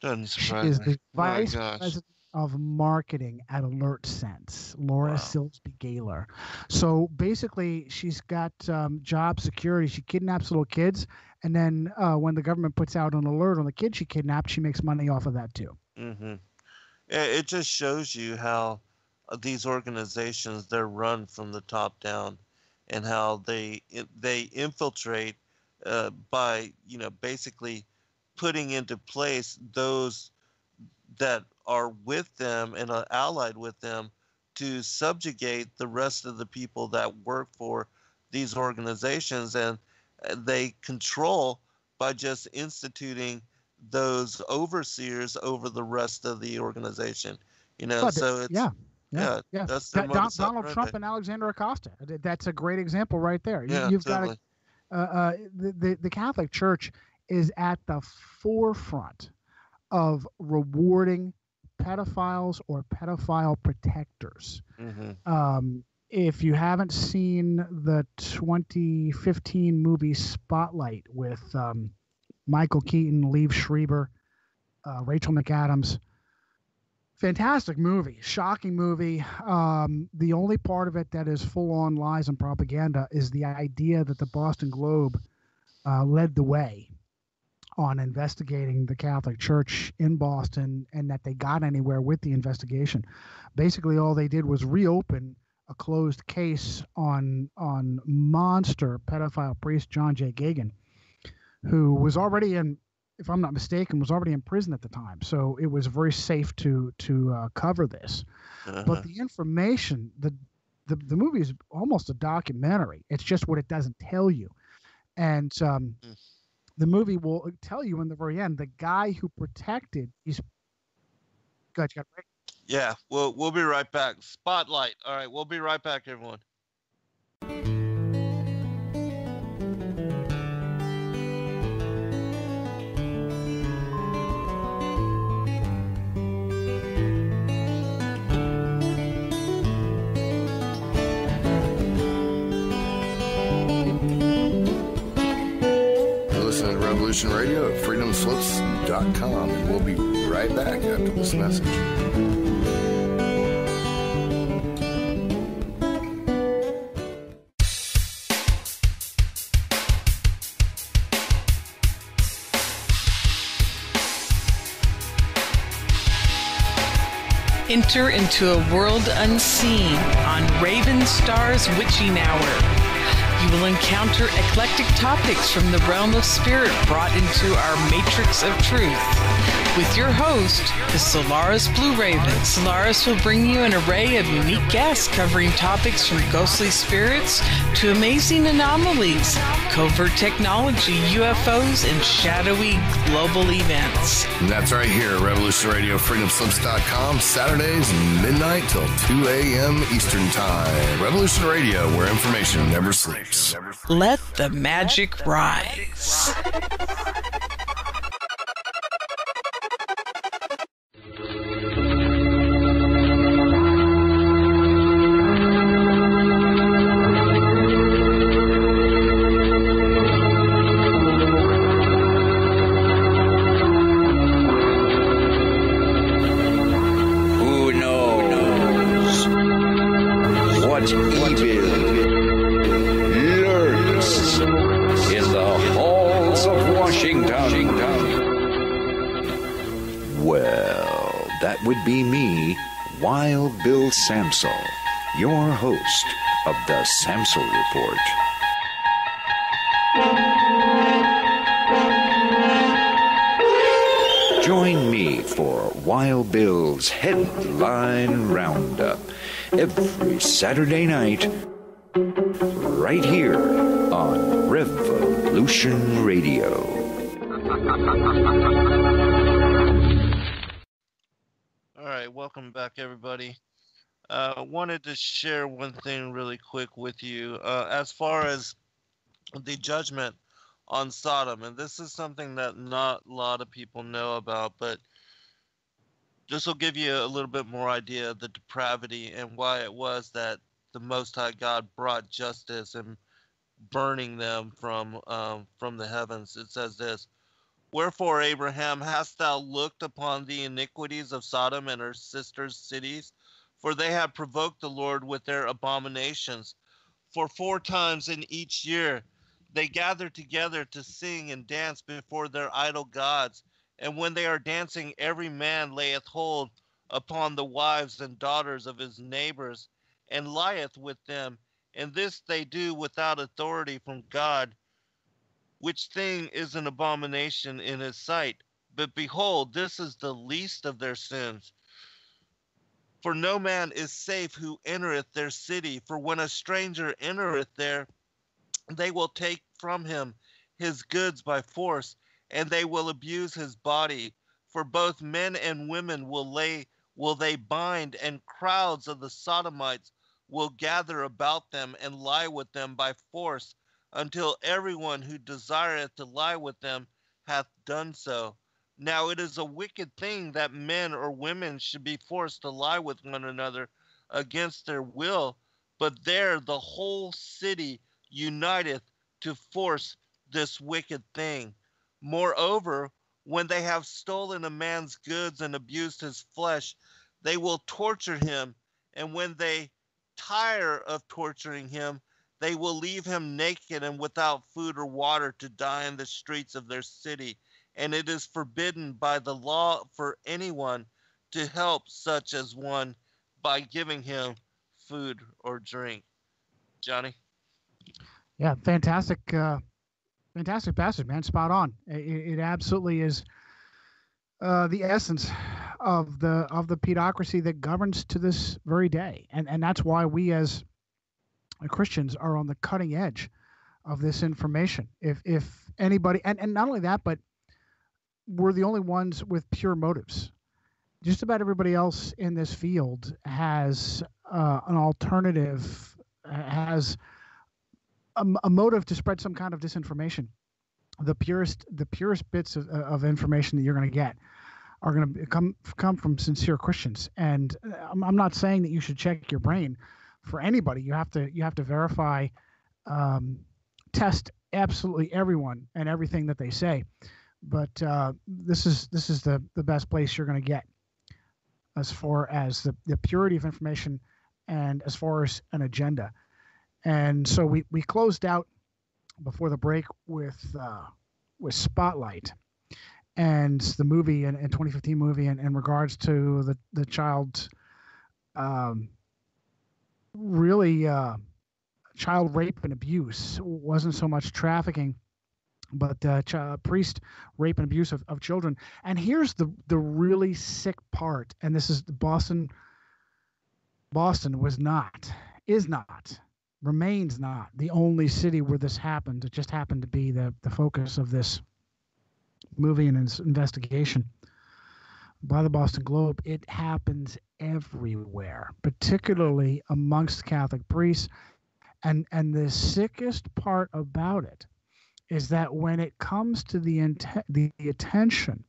Doesn't surprise me. She is the vice president of marketing at Alert Sense, Laura Silsby Gaylor. So basically, she's got job security. She kidnaps little kids, and then when the government puts out an alert on the kid she kidnapped, she makes money off of that too. Mm-hmm. It just shows you how these organizations, they're run from the top down, and how they infiltrate by basically putting into place those that are with them and are allied with them to subjugate the rest of the people that work for these organizations, and they control by just instituting those overseers over the rest of the organization. So it's yeah. that's their modus Donald operandi. Trump and Alexander Acosta. That's a great example right there. Yeah, You've totally. got the Catholic Church is at the forefront of rewarding pedophiles or pedophile protectors. If you haven't seen the 2015 movie Spotlight with Michael Keaton, Liev Schreiber, Rachel McAdams, fantastic movie, shocking movie. The only part of it that is full-on lies and propaganda is the idea that the Boston Globe led the way on investigating the Catholic Church in Boston, and that they got anywhere with the investigation. Basically, all they did was reopen a closed case on monster pedophile priest John J. Gagan, who was already in, if I'm not mistaken, was already in prison at the time. So it was very safe to cover this. But the information, the movie is almost a documentary. It's just what it doesn't tell you. And the movie will tell you in the very end, the guy who protected these. Good, you got it right? Yeah, we'll be right back. Spotlight. All right, we'll be right back, everyone. Listen to Revolution Radio at freedomslips.com, and we'll be right back after this message. Enter into a world unseen on Raven Star's Witching Hour. You will encounter eclectic topics from the realm of spirit brought into our matrix of truth. With your host, the Solaris Blue Raven. Solaris will bring you an array of unique guests covering topics from ghostly spirits to amazing anomalies, covert technology, UFOs, and shadowy global events. And that's right here at Revolution Radio, freedomslips.com, Saturdays, midnight till 2 a.m. Eastern Time. Revolution Radio, where information never sleeps. Let the magic rise. Would be me, Wild Bill Samsel, your host of the Samsel Report. Join me for Wild Bill's Headline Roundup every Saturday night, right here on Revolution Radio. Welcome back, everybody. Wanted to share one thing really quick with you as far as the judgment on Sodom, and this is something that not a lot of people know about, but this will give you a little bit more idea of the depravity and why it was that the Most High God brought justice and burning them from the heavens. It says this: "Wherefore, Abraham, hast thou looked upon the iniquities of Sodom and her sisters' cities? For they have provoked the Lord with their abominations. For 4 times in each year they gather together to sing and dance before their idol gods. And when they are dancing, every man layeth hold upon the wives and daughters of his neighbors, and lieth with them. And this they do without authority from God, which thing is an abomination in his sight. But behold, this is the least of their sins. For no man is safe who entereth their city. For when a stranger entereth there, They will take from him his goods by force, and they will abuse his body. For both men and women will they bind, and crowds of the sodomites will gather about them and lie with them by force, until everyone who desireth to lie with them hath done so. Now it is a wicked thing that men or women should be forced to lie with one another against their will, but there the whole city uniteth to force this wicked thing. Moreover, when they have stolen a man's goods and abused his flesh, they will torture him, and when they tire of torturing him, they will leave him naked and without food or water to die in the streets of their city. And it is forbidden by the law for anyone to help such as one by giving him food or drink. Johnny? Yeah, fantastic, fantastic passage, man. Spot on. It absolutely is the essence of the pedocracy that governs to this very day, and that's why we as Christians are on the cutting edge of this information. If anybody, and not only that, but we're the only ones with pure motives. Just about everybody else in this field has an alternative, has a motive to spread some kind of disinformation. The purest bits of information that you're going to get are going to come from sincere Christians. And I'm not saying that you should check your brain for anybody. You have to verify, test absolutely everyone and everything that they say. But this is the best place you're going to get as far as the purity of information and as far as an agenda. And so we closed out before the break with Spotlight and the movie in 2015 movie in regards to the child's really child rape and abuse. It wasn't so much trafficking, but priest rape and abuse of children. And here's the really sick part, and this is Boston is not, remains not the only city where this happened. It just happened to be the focus of this movie and its investigation by the Boston Globe. It happens everywhere, particularly amongst Catholic priests. And the sickest part about it is that when it comes to the attention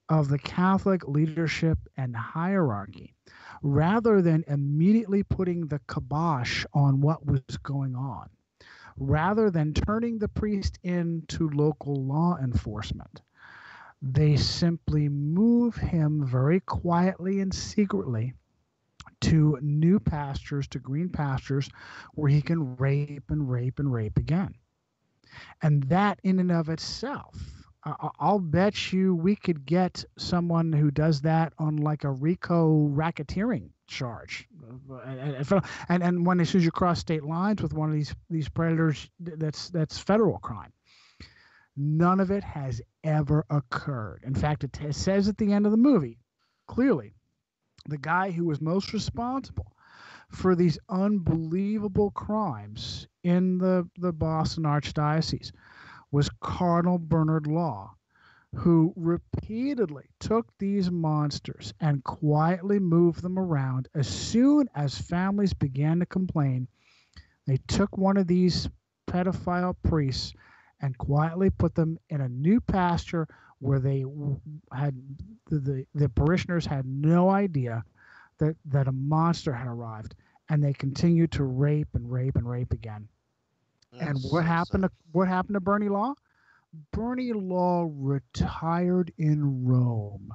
of the Catholic leadership and hierarchy, rather than immediately putting the kibosh on what was going on, rather than turning the priest into local law enforcement, they simply move him very quietly and secretly to new pastures, to green pastures, where he can rape and rape and rape again. And that in and of itself, I'll bet you we could get someone who does that on like a RICO racketeering charge. And when as soon as you cross state lines with one of these predators, that's federal crime. None of it has ever occurred. In fact, it says at the end of the movie, clearly, the guy who was most responsible for these unbelievable crimes in the Boston Archdiocese was Cardinal Bernard Law, who repeatedly took these monsters and quietly moved them around. As soon as families began to complain, they took one of these pedophile priests and quietly put them in a new pasture where they had the parishioners had no idea that a monster had arrived, and they continued to rape and rape and rape again. And what happened to Bernie Law? Bernie Law retired in Rome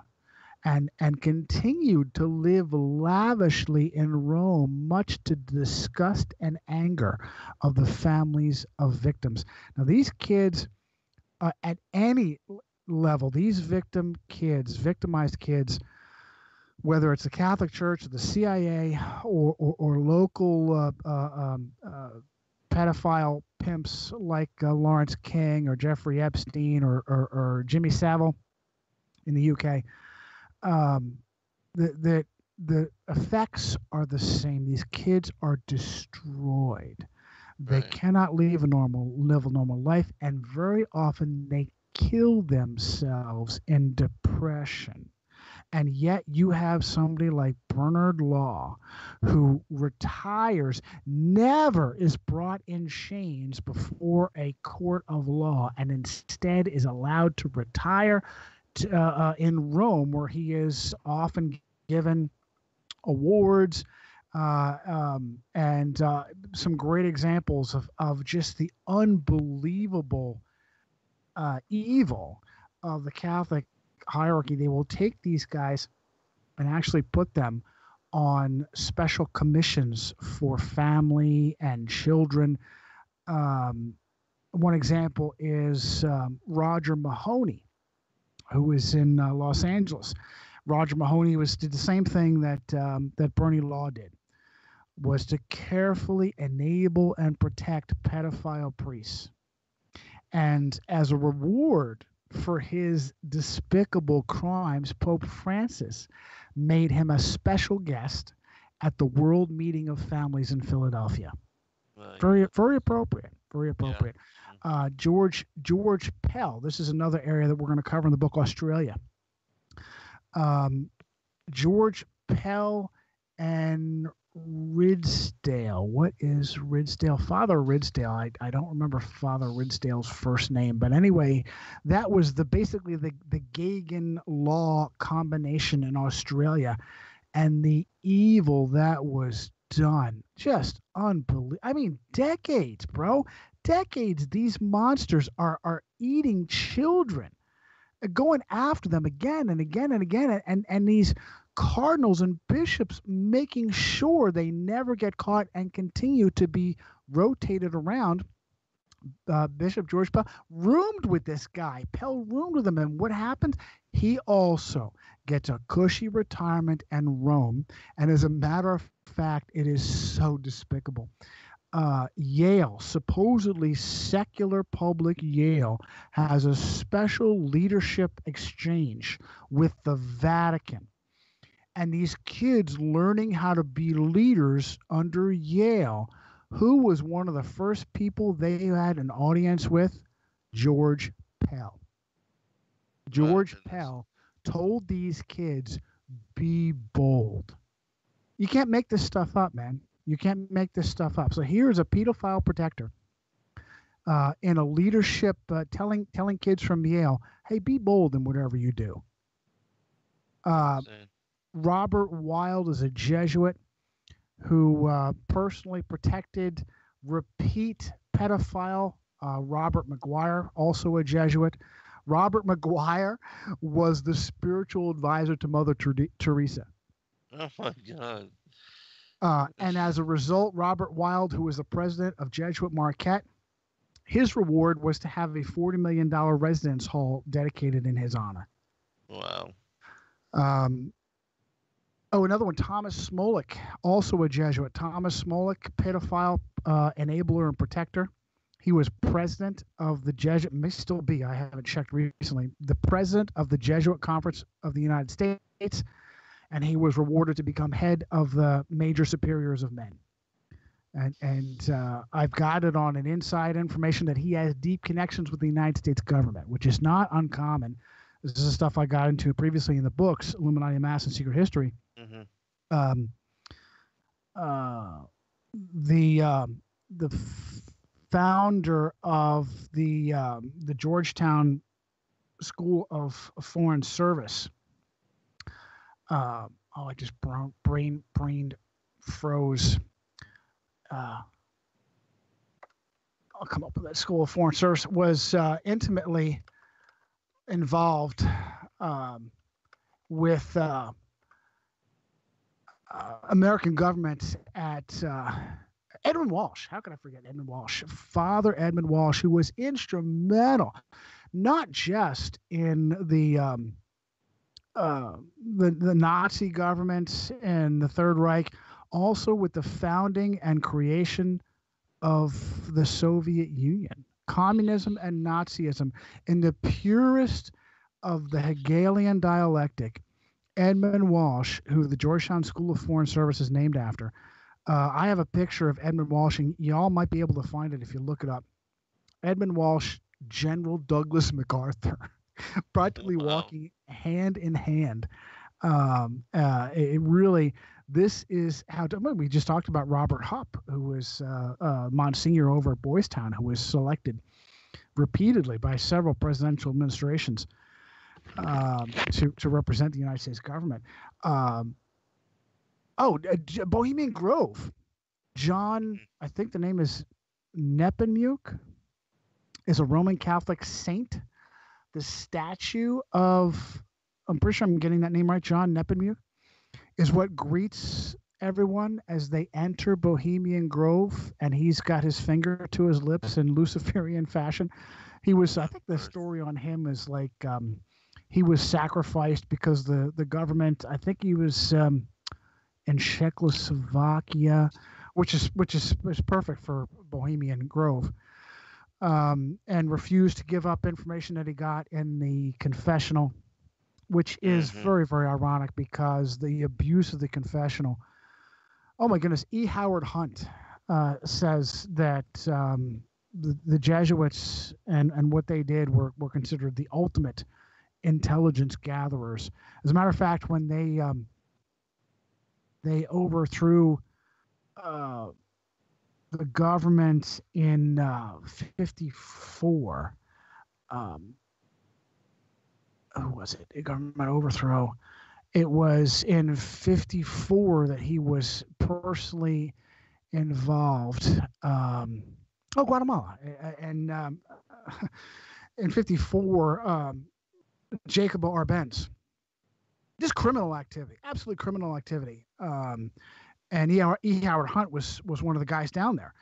and continued to live lavishly in Rome, much to the disgust and anger of the families of victims. Now, these kids, at any level, these victimized kids, whether it's the Catholic Church or the CIA or local pedophile pimps like Lawrence King or Jeffrey Epstein or Jimmy Savile in the UK, the effects are the same. These kids are destroyed. They cannot live a normal life, and very often they kill themselves in depression. And yet you have somebody like Bernard Law, who retires, never is brought in chains before a court of law, and instead is allowed to retire in Rome, where he is often given awards and some great examples of just the unbelievable evil of the Catholic hierarchy. They will take these guys and actually put them on special commissions for family and children. One example is Roger Mahoney, who is in Los Angeles. Roger Mahoney did the same thing that Bernie Law did, was to carefully enable and protect pedophile priests. And as a reward for his despicable crimes, Pope Francis made him a special guest at the World Meeting of Families in Philadelphia. Right. Very appropriate. Very appropriate. Yeah. George Pell. This is another area that we're going to cover in the book, Australia. George Pell and Ridsdale. What is Ridsdale? Father Ridsdale. I don't remember Father Ridsdale's first name, but anyway, that was basically the Gagan law combination in Australia, and the evil that was done, just unbelievable. I mean, decades, bro, decades. These monsters are eating children, going after them again and again and again, and these cardinals and bishops making sure they never get caught and continue to be rotated around. Bishop George Pell roomed with this guy. Pell roomed with him, and what happened? He also gets a cushy retirement and Rome. And as a matter of fact, it is so despicable. Yale, supposedly secular public Yale, has a special leadership exchange with the Vatican. And these kids learning how to be leaders under Yale, who was one of the first people they had an audience with? George Pell. George Pell told these kids, be bold. You can't make this stuff up, man. You can't make this stuff up. So here's a pedophile protector in a leadership telling kids from Yale, hey, be bold in whatever you do. Robert Wilde is a Jesuit who personally protected repeat pedophile Robert McGuire, also a Jesuit. Robert McGuire was the spiritual advisor to Mother Teresa. Oh, my God. And as a result, Robert Wilde, who was the president of Jesuit Marquette, his reward was to have a $40 million residence hall dedicated in his honor. Wow. Another one, Thomas Smolik, also a Jesuit. Thomas Smolik, pedophile enabler and protector. He was president of the Jesuit, may still be, I haven't checked recently, the president of the Jesuit Conference of the United States, and he was rewarded to become head of the major superiors of men. And I've got it on an inside information that he has deep connections with the United States government, which is not uncommon. This is stuff I got into previously in the books, Illuminati, Mass, and Secret History. Mm-hmm. The founder of the Georgetown School of Foreign Service. I just brain froze. I'll come up with that. School of Foreign Service was intimately involved with American government at Edmund Walsh. How could I forget Edmund Walsh? Father Edmund Walsh, who was instrumental, not just in the Nazi government and the Third Reich, also with the founding and creation of the Soviet Union, communism and Nazism in the purest of the Hegelian dialectic. Edmund Walsh, who the Georgetown School of Foreign Service is named after, I have a picture of Edmund Walsh, and y'all might be able to find it if you look it up. Edmund Walsh, General Douglas MacArthur, practically walking hand in hand. It really, this is how we just talked about Robert Hupp, who was Monsignor over at Boys Town, who was selected repeatedly by several presidential administrations to represent the United States government. Bohemian Grove. John, I think the name is Nepomuc, is a Roman Catholic saint. The statue of, I'm pretty sure I'm getting that name right, John Nepomuc, is what greets everyone as they enter Bohemian Grove, and he's got his finger to his lips in Luciferian fashion. He was, I think the story on him is like he was sacrificed because the government, I think he was in Czechoslovakia, which is perfect for Bohemian Grove. And refused to give up information that he got in the confessional, which is very, very ironic because the abuse of the confessional. Oh my goodness. E. Howard Hunt says that the Jesuits and what they did were considered the ultimate intelligence gatherers. As a matter of fact, when they overthrew the government in 54. Who was it? A government overthrow. It was in 54 that he was personally involved. Guatemala. And in 54, Jacob Arbenz. Just criminal activity, absolutely criminal activity. And E. Howard Hunt was one of the guys down there.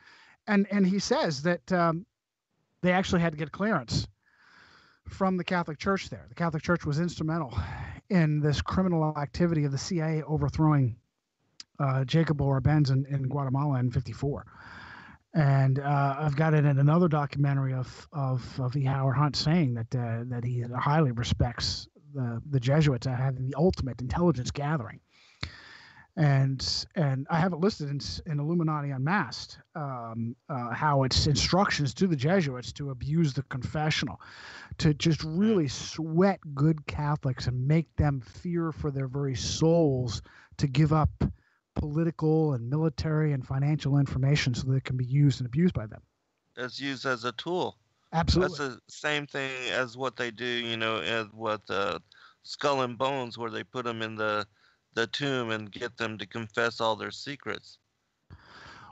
And he says that they actually had to get clearance from the Catholic Church there. The Catholic Church was instrumental in this criminal activity of the CIA overthrowing Jacob Arbenz in Guatemala in 54. And I've got it in another documentary of E. Howard Hunt saying that he highly respects the Jesuits having the ultimate intelligence gathering. And I have it listed in Illuminati Unmasked, how it's instructions to the Jesuits to abuse the confessional, to just really sweat good Catholics and make them fear for their very souls, to give up political and military and financial information so that it can be used and abused by them. It's used as a tool. Absolutely. That's the same thing as what they do, with Skull and Bones, where they put them in the tomb and get them to confess all their secrets.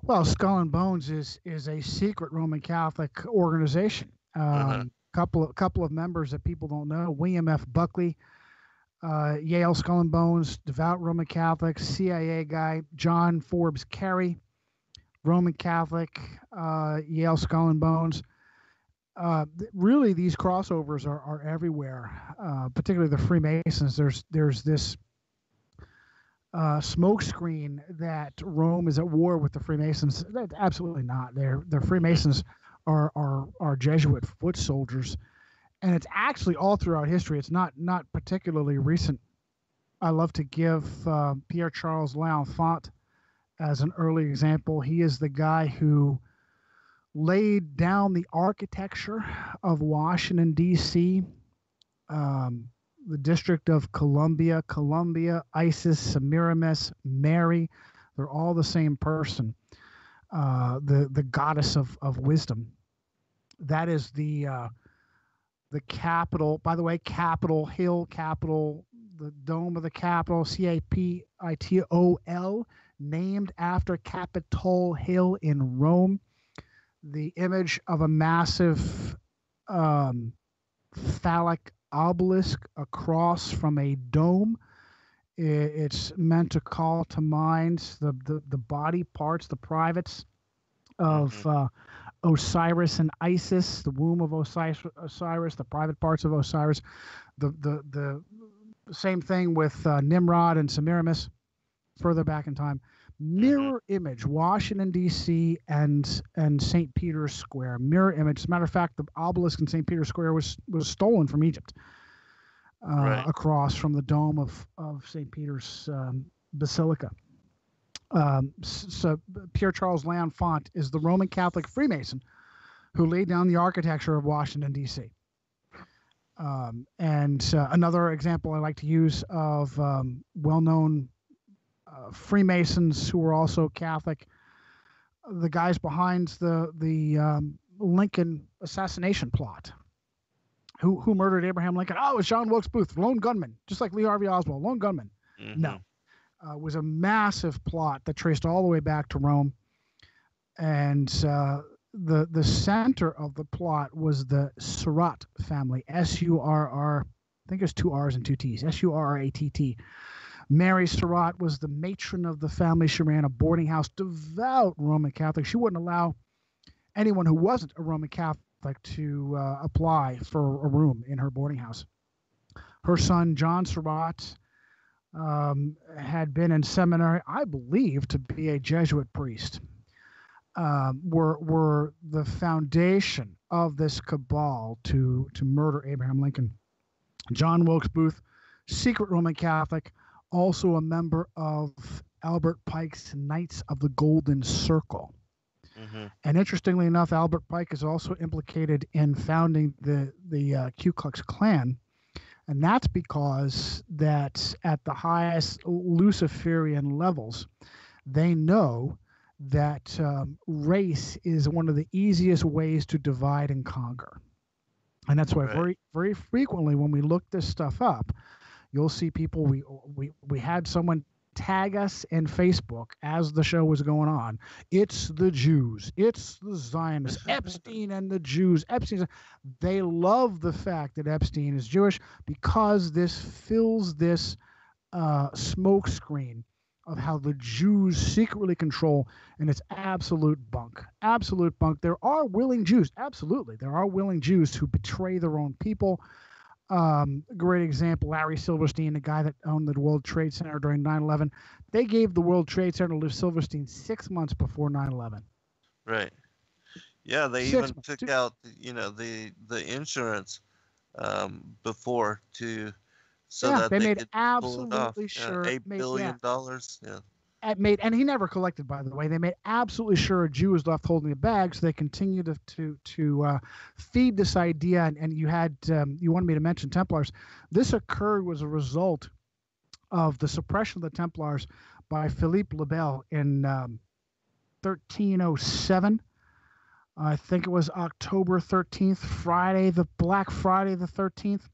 Well, Skull and Bones is a secret Roman Catholic organization. Couple of members that people don't know: William F. Buckley, Yale Skull and Bones, devout Roman Catholic, CIA guy; John Forbes Carey, Roman Catholic, Yale Skull and Bones. Really, these crossovers are everywhere. Particularly the Freemasons. There's this smokescreen that Rome is at war with the Freemasons. That's absolutely not. The Freemasons are Jesuit foot soldiers, and it's actually all throughout history. It's not particularly recent. I love to give Pierre Charles L'Enfant as an early example. He is the guy who laid down the architecture of Washington, D.C., the District of Columbia, Isis, Semiramis, Mary. They're all the same person. The goddess of wisdom. That is the Capitol. By the way, Capitol Hill, Capitol, the dome of the Capitol, Capitol, named after Capitol Hill in Rome. The image of a massive phallic obelisk across from a dome. It's meant to call to mind the body parts, the privates of Osiris and Isis, the womb of Osiris, the private parts of Osiris. The same thing with Nimrod and Semiramis further back in time. Mirror image, Washington, D.C. and St. Peter's Square. Mirror image. As a matter of fact, the obelisk in St. Peter's Square was stolen from Egypt, across from the dome of St. Peter's Basilica. So Pierre Charles L'Enfant is the Roman Catholic Freemason who laid down the architecture of Washington, D.C. Another example I like to use of well-known Freemasons who were also Catholic, the guys behind the Lincoln assassination plot. Who murdered Abraham Lincoln? Oh, it was John Wilkes Booth, lone gunman, just like Lee Harvey Oswald, lone gunman. Mm-hmm. No. It was a massive plot that traced all the way back to Rome. And the center of the plot was the Surratt family, S-U-R-R, I think it's 2 R's and 2 T's, S-U-R-R-A-T-T. Mary Surratt was the matron of the family. She ran a boarding house, devout Roman Catholic. She wouldn't allow anyone who wasn't a Roman Catholic to apply for a room in her boarding house. Her son, John Surratt, had been in seminary, I believe, to be a Jesuit priest, were the foundation of this cabal to murder Abraham Lincoln. John Wilkes Booth, secret Roman Catholic, also a member of Albert Pike's Knights of the Golden Circle. Mm-hmm. And interestingly enough, Albert Pike is also implicated in founding the Ku Klux Klan. And that's because that at the highest Luciferian levels, they know that race is one of the easiest ways to divide and conquer. And that's why very, very frequently when we look this stuff up, you'll see people, we had someone tag us in Facebook as the show was going on. It's the Jews. It's the Zionists. Epstein and the Jews. They love the fact that Epstein is Jewish because this fills this smoke screen of how the Jews secretly control, and it's absolute bunk. Absolute bunk. There are willing Jews. Absolutely. There are willing Jews who betray their own people. Great example, Larry Silverstein, the guy that owned the World Trade Center during 9/11. They gave the World Trade Center to Silverstein 6 months before 9/11. Right. Yeah, they even took out, the insurance before that they made could absolutely pull it off. sure $8 billion. Yeah. And he never collected, by the way. They made absolutely sure a Jew was left holding the bag, so they continued to feed this idea. And you had you wanted me to mention Templars. This occurred was a result of the suppression of the Templars by Philippe le Bel in 1307. I think it was October 13th, Black Friday the 13th.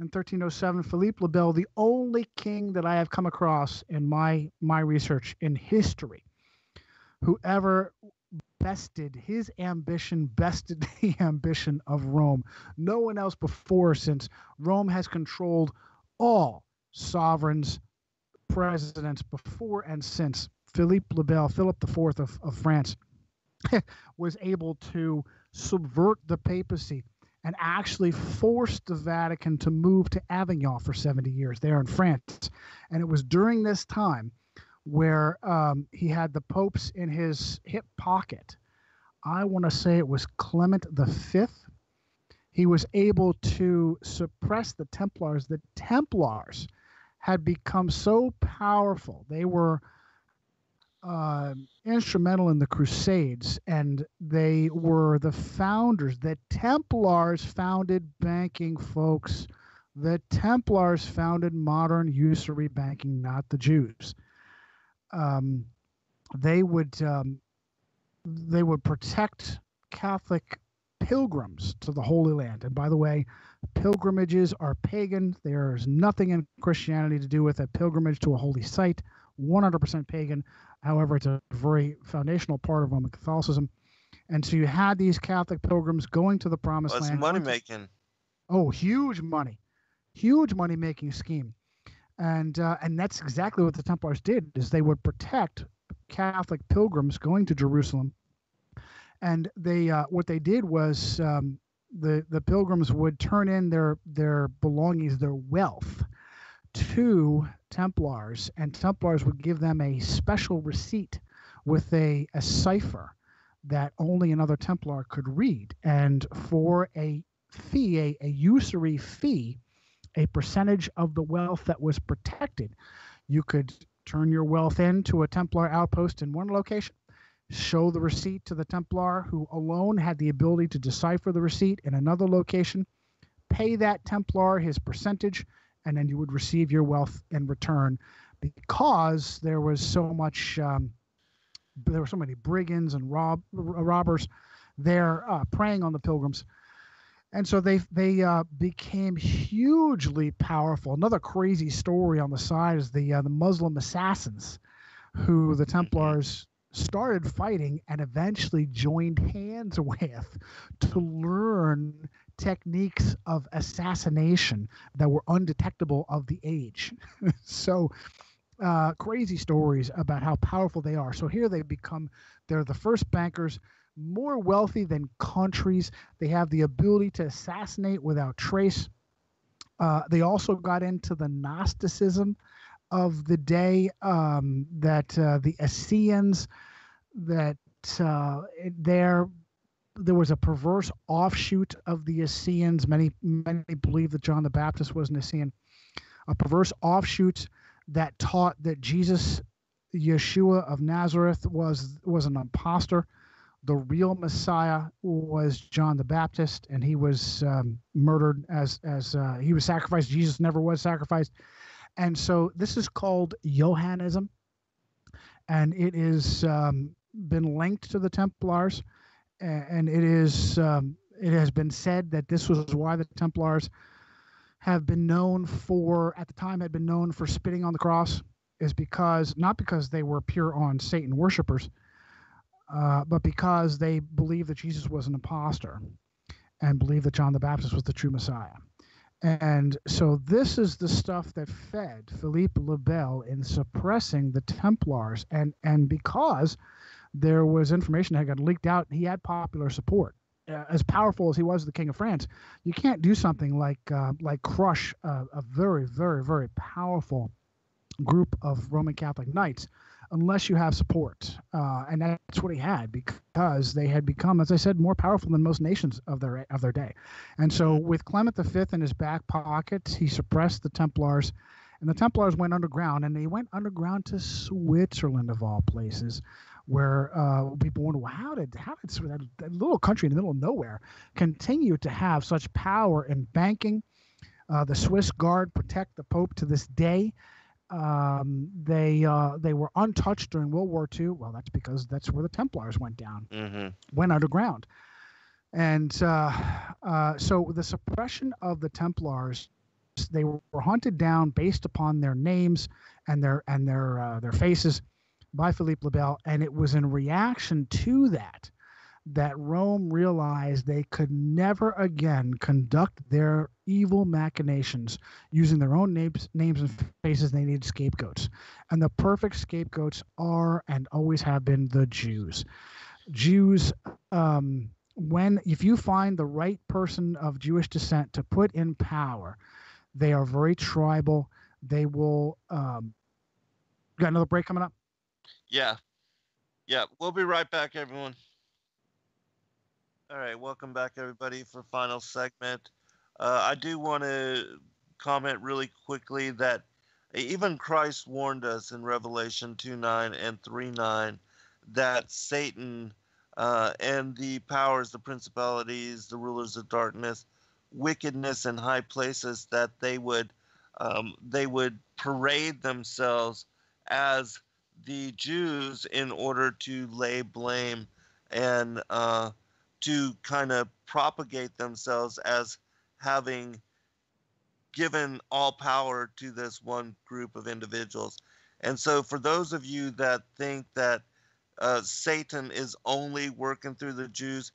In 1307, Philippe le Bel, the only king that I have come across in my research in history, who ever bested the ambition of Rome. No one else before, since Rome has controlled all sovereigns, presidents before and since. Philippe le Bel, Philip IV of France, was able to subvert the papacy and actually forced the Vatican to move to Avignon for 70 years there in France. And it was during this time where he had the popes in his hip pocket. I want to say it was Clement V. He was able to suppress the Templars. The Templars had become so powerful. They were instrumental in the Crusades, and they were the founders. The Templars founded banking, folks. The Templars founded modern usury banking, not the Jews. They would protect Catholic pilgrims to the Holy Land. And by the way, pilgrimages are pagan. There's nothing in Christianity to do with a pilgrimage to a holy site. 100% pagan. However, it's a very foundational part of Roman Catholicism. And so you had these Catholic pilgrims going to the Promised Land. It's money making. Oh, huge money making scheme. And that's exactly what the Templars did, is they would protect Catholic pilgrims going to Jerusalem. And they what they did was the pilgrims would turn in their belongings, their wealth, to Templars, and Templars would give them a special receipt with a cipher that only another Templar could read. And for a fee, a usury fee, a percentage of the wealth that was protected, you could turn your wealth into a Templar outpost in one location, show the receipt to the Templar who alone had the ability to decipher the receipt in another location, pay that Templar his percentage, and then you would receive your wealth in return, because there was so much, there were so many brigands and robbers there preying on the pilgrims. And so they became hugely powerful. Another crazy story on the side is the Muslim assassins, who the Templars started fighting and eventually joined hands with to learn techniques of assassination that were undetectable of the age. So crazy stories about how powerful they are. So here they're the first bankers, more wealthy than countries. They have the ability to assassinate without trace. They also got into the Gnosticism of the day, that the Essenes, that there was a perverse offshoot of the Essenes. Many believe that John the Baptist was an Essene. A perverse offshoot that taught that Jesus, Yeshua of Nazareth, was an imposter. The real Messiah was John the Baptist, and he was murdered as he was sacrificed. Jesus never was sacrificed. And so this is called Johannism, and it is been linked to the Templars, and it has been said that this was why the Templars have been known for, at the time had been known for spitting on the cross, is because, not because they were pure on Satan worshipers, but because they believed that Jesus was an imposter and believed that John the Baptist was the true Messiah. And so this is the stuff that fed Philippe le Bel in suppressing the Templars. And because there was information that got leaked out, he had popular support. As powerful as he was the King of France, you can't do something like crush a very, very, very powerful group of Roman Catholic knights unless you have support. And that's what he had, because they had become, as I said, more powerful than most nations of their day. And so with Clement V in his back pocket, he suppressed the Templars, and the Templars went underground, and they went underground to Switzerland, of all places, where people wonder, well, how did that little country in the middle of nowhere continue to have such power in banking? The Swiss Guard protect the Pope to this day. They were untouched during World War II. Well, that's because that's where the Templars went down, went underground. And so the suppression of the Templars, they were hunted down based upon their names and their faces by Philippe le Bel, and it was in reaction to that Rome realized they could never again conduct their evil machinations using their own names and faces. They needed scapegoats, and the perfect scapegoats are and always have been the Jews. Jews, if you find the right person of Jewish descent to put in power, they are very tribal. They will. Got another break coming up? Yeah. We'll be right back, everyone. All right, welcome back, everybody, for final segment. I do want to comment really quickly that even Christ warned us in Revelation 2:9 and 3:9 that Satan and the powers, the principalities, the rulers of darkness, wickedness in high places, that they would parade themselves as the Jews in order to lay blame and to kind of propagate themselves as having given all power to this one group of individuals. And so for those of you that think that Satan is only working through the Jews,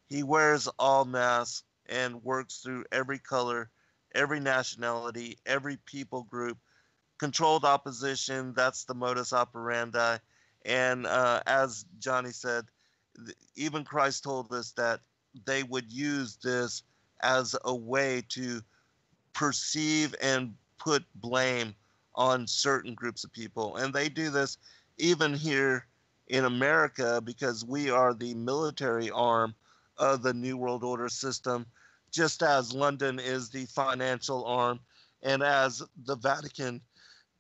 he wears all masks and works through every color, every nationality, every people group. Controlled opposition, that's the modus operandi. And as Johnny said, even Christ told us that they would use this as a way to perceive and put blame on certain groups of people. And they do this even here in America, because we are the military arm of the New World Order system, just as London is the financial arm, and as the Vatican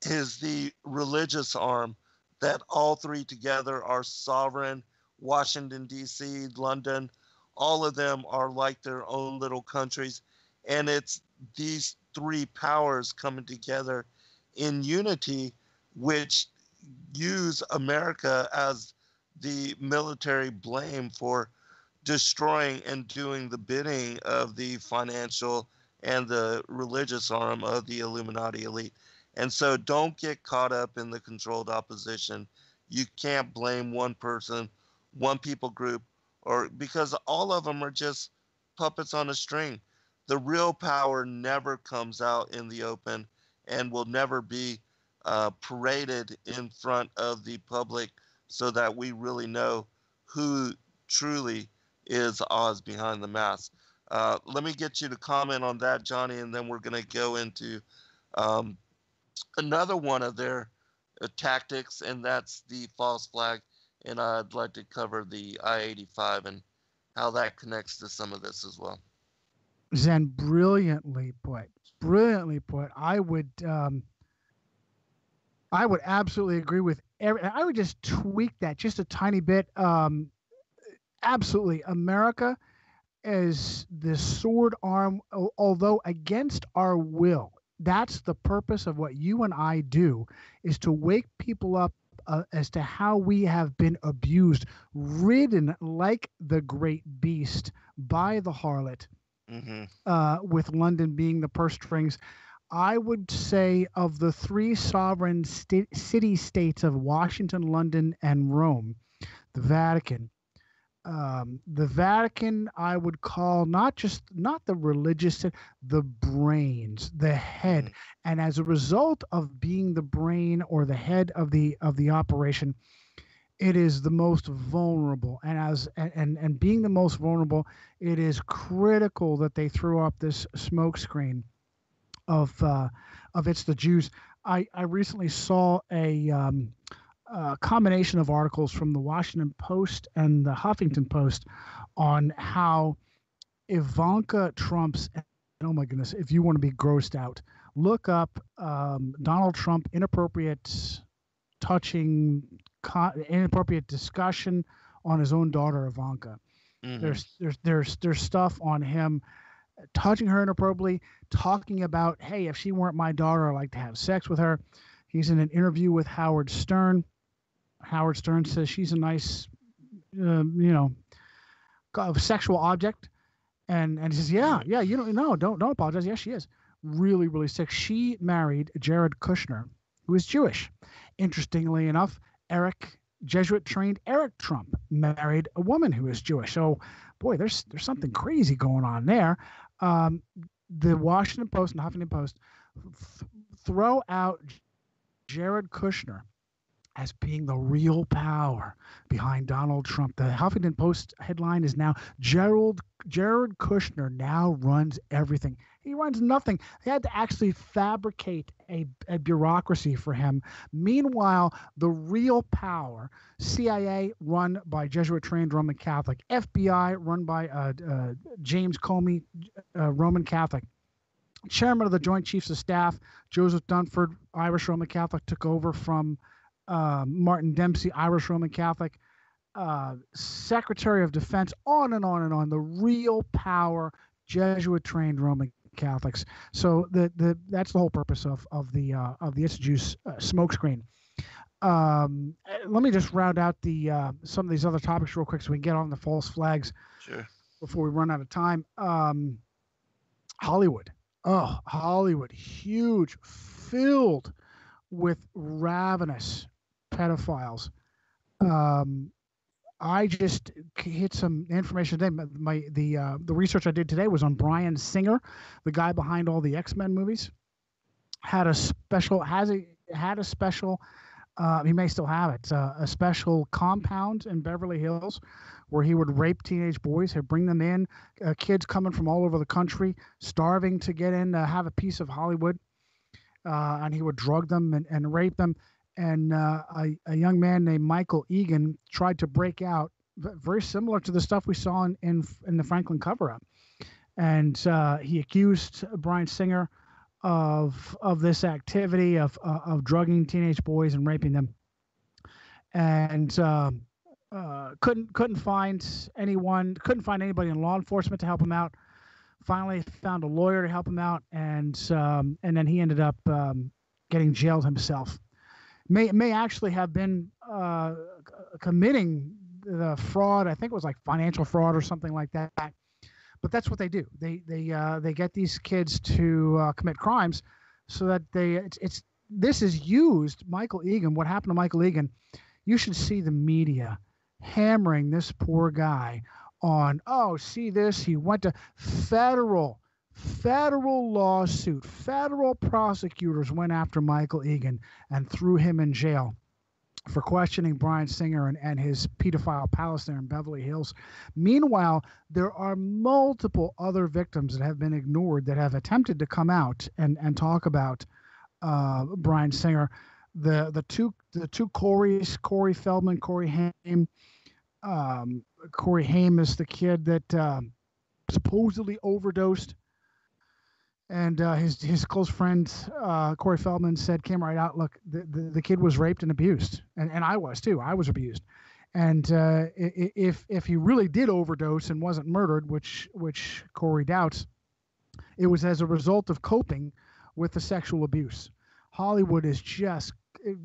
is the religious arm, that all three together are sovereign. Washington, D.C., London, all of them are like their own little countries. And it's these three powers coming together in unity, which use America as the military blame for destroying and doing the bidding of the financial and the religious arm of the Illuminati elite. And so don't get caught up in the controlled opposition. You can't blame one person, one people group, or because all of them are just puppets on a string. The real power never comes out in the open and will never be paraded in front of the public so that we really know who truly is Oz behind the mask. Let me get you to comment on that, Johnny, and then we're going to go into another one of their tactics, and that's the false flag. And I'd like to cover the I-85 and how that connects to some of this as well. Zen, brilliantly put. Brilliantly put. I would absolutely agree with I would just tweak that just a tiny bit. Absolutely. America is the sword arm, although against our will. That's the purpose of what you and I do, is to wake people up as to how we have been abused, ridden like the great beast by the harlot, with London being the purse strings. I would say of the three sovereign city-states of Washington, London, and Rome, the Vatican, I would call not the religious, the brains, the head. And as a result of being the brain or the head of the operation, it is the most vulnerable. And being the most vulnerable, it is critical that they throw up this smokescreen of it's the Jews. I recently saw a combination of articles from the Washington Post and the Huffington Post on how Ivanka Trump's, oh my goodness, if you want to be grossed out, look up Donald Trump inappropriate discussion on his own daughter Ivanka. There's stuff on him touching her inappropriately, talking about, hey, if she weren't my daughter, I'd like to have sex with her. He's in an interview with Howard Stern. Howard Stern says she's a nice, sexual object, and he says, yeah, don't apologize. Yes, she is really, really sick. She married Jared Kushner, who is Jewish. Interestingly enough, Jesuit trained Eric Trump married a woman who is Jewish. So, boy, there's something crazy going on there. The Washington Post and Huffington Post throw out Jared Kushner as being the real power behind Donald Trump. The Huffington Post headline is now Jared Kushner now runs everything. He runs nothing. They had to actually fabricate a bureaucracy for him. Meanwhile, the real power, CIA run by Jesuit-trained Roman Catholic, FBI run by James Comey, Roman Catholic, Chairman of the Joint Chiefs of Staff, Joseph Dunford, Irish Roman Catholic, took over from Martin Dempsey, Irish Roman Catholic, Secretary of Defense, on and on and on. The real power, Jesuit-trained Roman Catholics. So that's the whole purpose of the It's Jews smokescreen. Let me just round out some of these other topics real quick so we can get on the false flags. Sure. Before we run out of time. Hollywood. Oh, Hollywood, huge, filled with ravenous pedophiles. I just hit some information today. The research I did today was on Bryan Singer, the guy behind all the X-Men movies. He may still have it. A special compound in Beverly Hills where he would rape teenage boys. He'd bring them in, kids coming from all over the country, starving to get in, have a piece of Hollywood. And he would drug them and rape them. And a young man named Michael Egan tried to break out, very similar to the stuff we saw in the Franklin cover-up. And he accused Bryan Singer of this activity of drugging teenage boys and raping them, and couldn't find anyone, couldn't find anybody in law enforcement to help him out. Finally, found a lawyer to help him out, and then he ended up getting jailed himself. May actually have been committing the fraud. I think it was like financial fraud or something like that. But that's what they do. They get these kids to commit crimes, so that this is used. Michael Egan. What happened to Michael Egan? You should see the media hammering this poor guy on. Oh, see this? He went to federal lawsuit. Federal prosecutors went after Michael Egan and threw him in jail for questioning Brian Singer and his pedophile palace there in Beverly Hills. Meanwhile, there are multiple other victims that have been ignored that have attempted to come out and talk about Brian Singer. The two Corys, Corey Feldman, Corey Haim. Corey Haim is the kid that supposedly overdosed. And his close friend, Corey Feldman, came right out, look, the kid was raped and abused. And I was too. I was abused. And if he really did overdose and wasn't murdered, which Corey doubts, it was as a result of coping with the sexual abuse. Hollywood is just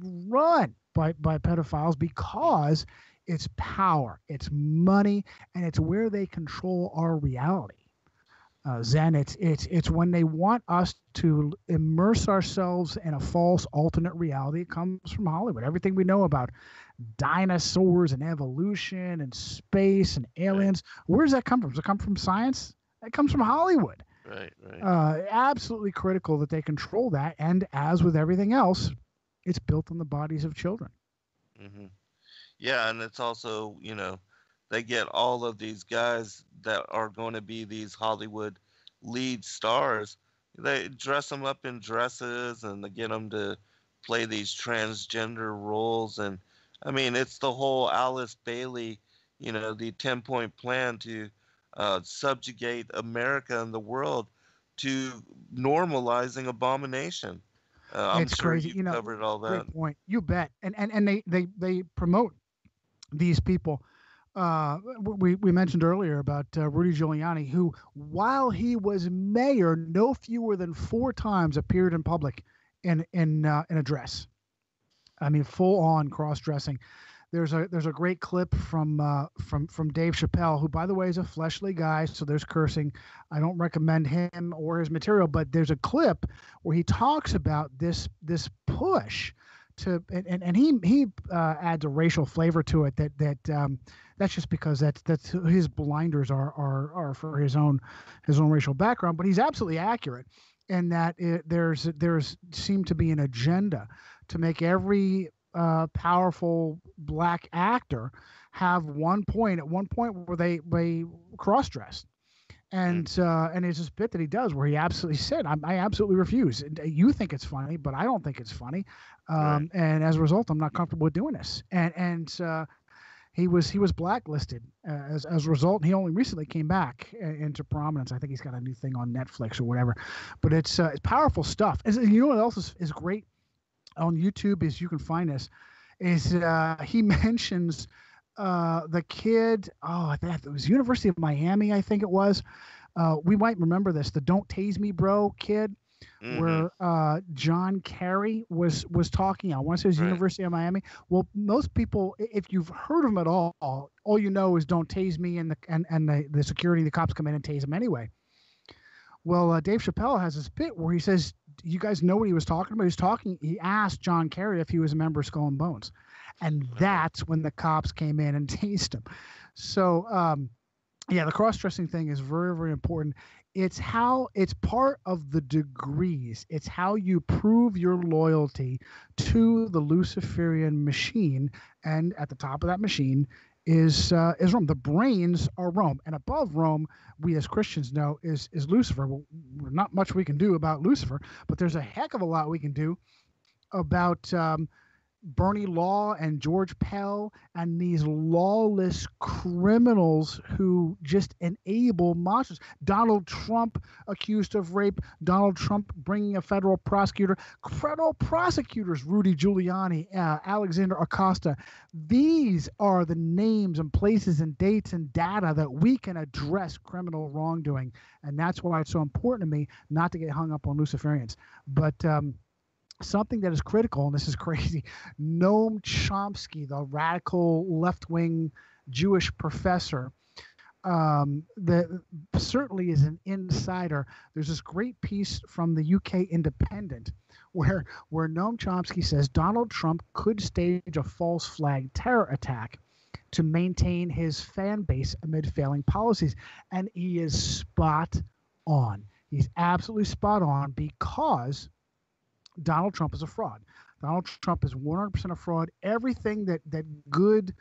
run by pedophiles because it's power, it's money, and it's where they control our reality. Zen, it's when they want us to immerse ourselves in a false alternate reality. It comes from Hollywood. Everything we know about dinosaurs and evolution and space and aliens, where does that come from? Does it come from science? It comes from Hollywood. Right. Absolutely critical that they control that. And as with everything else, it's built on the bodies of children. Mm-hmm. Yeah, and it's also, they get all of these guys that are going to be these Hollywood lead stars. They dress them up in dresses and they get them to play these transgender roles. And I mean, it's the whole Alice Bailey, the 10-point plan to subjugate America and the world to normalizing abomination. I'm It's sure crazy. you covered all that. Great point. You bet. And they promote these people. We mentioned earlier about Rudy Giuliani, who, while he was mayor, no fewer than 4 times appeared in public in a dress. I mean, full on cross dressing. There's a great clip from Dave Chappelle, who, by the way, is a fleshly guy, so there's cursing. I don't recommend him or his material, but there's a clip where he talks about this push to, and he adds a racial flavor to it that's just because that's his blinders are for his own racial background, but he's absolutely accurate in that there's seemed to be an agenda to make every powerful black actor have at one point where they cross-dressed. And it's this bit that he does where he absolutely said, I absolutely refuse. You think it's funny, but I don't think it's funny. Right. And as a result, I'm not comfortable with doing this. And he was blacklisted as a result. He only recently came back into prominence. I think he's got a new thing on Netflix or whatever. But it's powerful stuff. You know what else is great on YouTube is you can find this. Is he mentions the kid, it was University of Miami, I think it was. We might remember this, the "Don't Tase Me, Bro" kid, where John Kerry was talking. I want to say it was University of Miami. Well, most people, if you've heard of him at all you know is "Don't Tase Me," and the security, the cops come in and tase him anyway. Well, Dave Chappelle has this bit where he says, you guys know what he was talking about? He asked John Kerry if he was a member of Skull and Bones. And that's when the cops came in and tased him. So, the cross-dressing thing is very, very important. It's part of the degrees. It's how you prove your loyalty to the Luciferian machine. And at the top of that machine is Rome. The brains are Rome. And above Rome, we as Christians know, is Lucifer. Well, not much we can do about Lucifer, but there's a heck of a lot we can do about Bernie Law and George Pell and these lawless criminals who just enable monsters. Donald Trump accused of rape. Donald Trump bringing a federal prosecutor. Federal prosecutors, Rudy Giuliani, Alexander Acosta. These are the names and places and dates and data that we can address criminal wrongdoing. And that's why it's so important to me not to get hung up on Luciferians. But something that is critical, and this is crazy, Noam Chomsky, the radical left-wing Jewish professor, that certainly is an insider. There's this great piece from the UK Independent where Noam Chomsky says Donald Trump could stage a false flag terror attack to maintain his fan base amid failing policies. And he is spot on. He's absolutely spot on, because Donald Trump is a fraud. Donald Trump is 100% a fraud. Everything that good,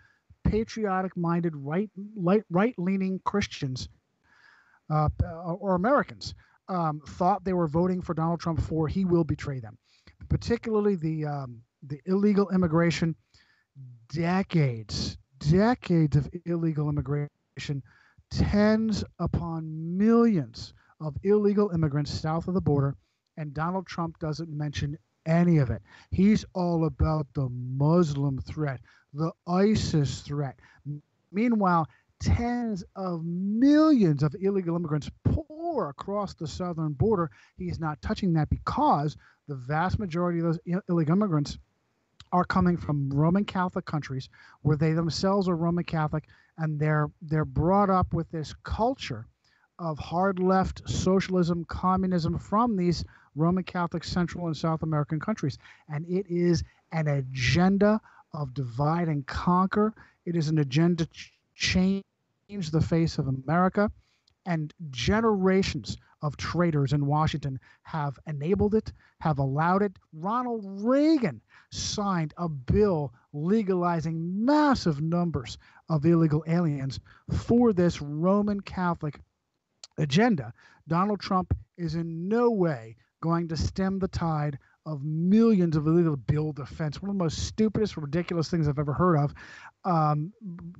patriotic-minded, right-leaning Christians or Americans thought they were voting for Donald Trump for, he will betray them. Particularly the illegal immigration, decades of illegal immigration, tens upon millions of illegal immigrants south of the border. And Donald Trump doesn't mention any of it. He's all about the Muslim threat, the ISIS threat. Meanwhile, tens of millions of illegal immigrants pour across the southern border. He's not touching that because the vast majority of those illegal immigrants are coming from Roman Catholic countries where they themselves are Roman Catholic, and they're brought up with this culture of hard left socialism, communism from these Roman Catholic Central and South American countries. And it is an agenda of divide and conquer. It is an agenda to change the face of America. And generations of traitors in Washington have enabled it, have allowed it. Ronald Reagan signed a bill legalizing massive numbers of illegal aliens for this Roman Catholic agenda. Donald Trump is in no way going to stem the tide of millions of illegal bill defense. One of the most stupidest, ridiculous things I've ever heard of.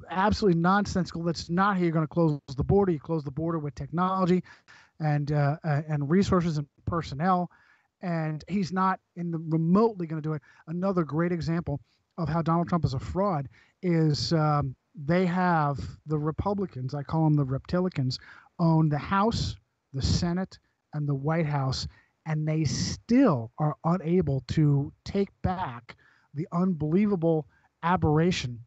Absolutely nonsensical. That's not how you're going to close the border. You close the border with technology and resources and personnel. And he's not remotely going to do it. Another great example of how Donald Trump is a fraud is they have the Republicans, I call them the Reptilicans, own the House, the Senate, and the White House, and they still are unable to take back the unbelievable aberration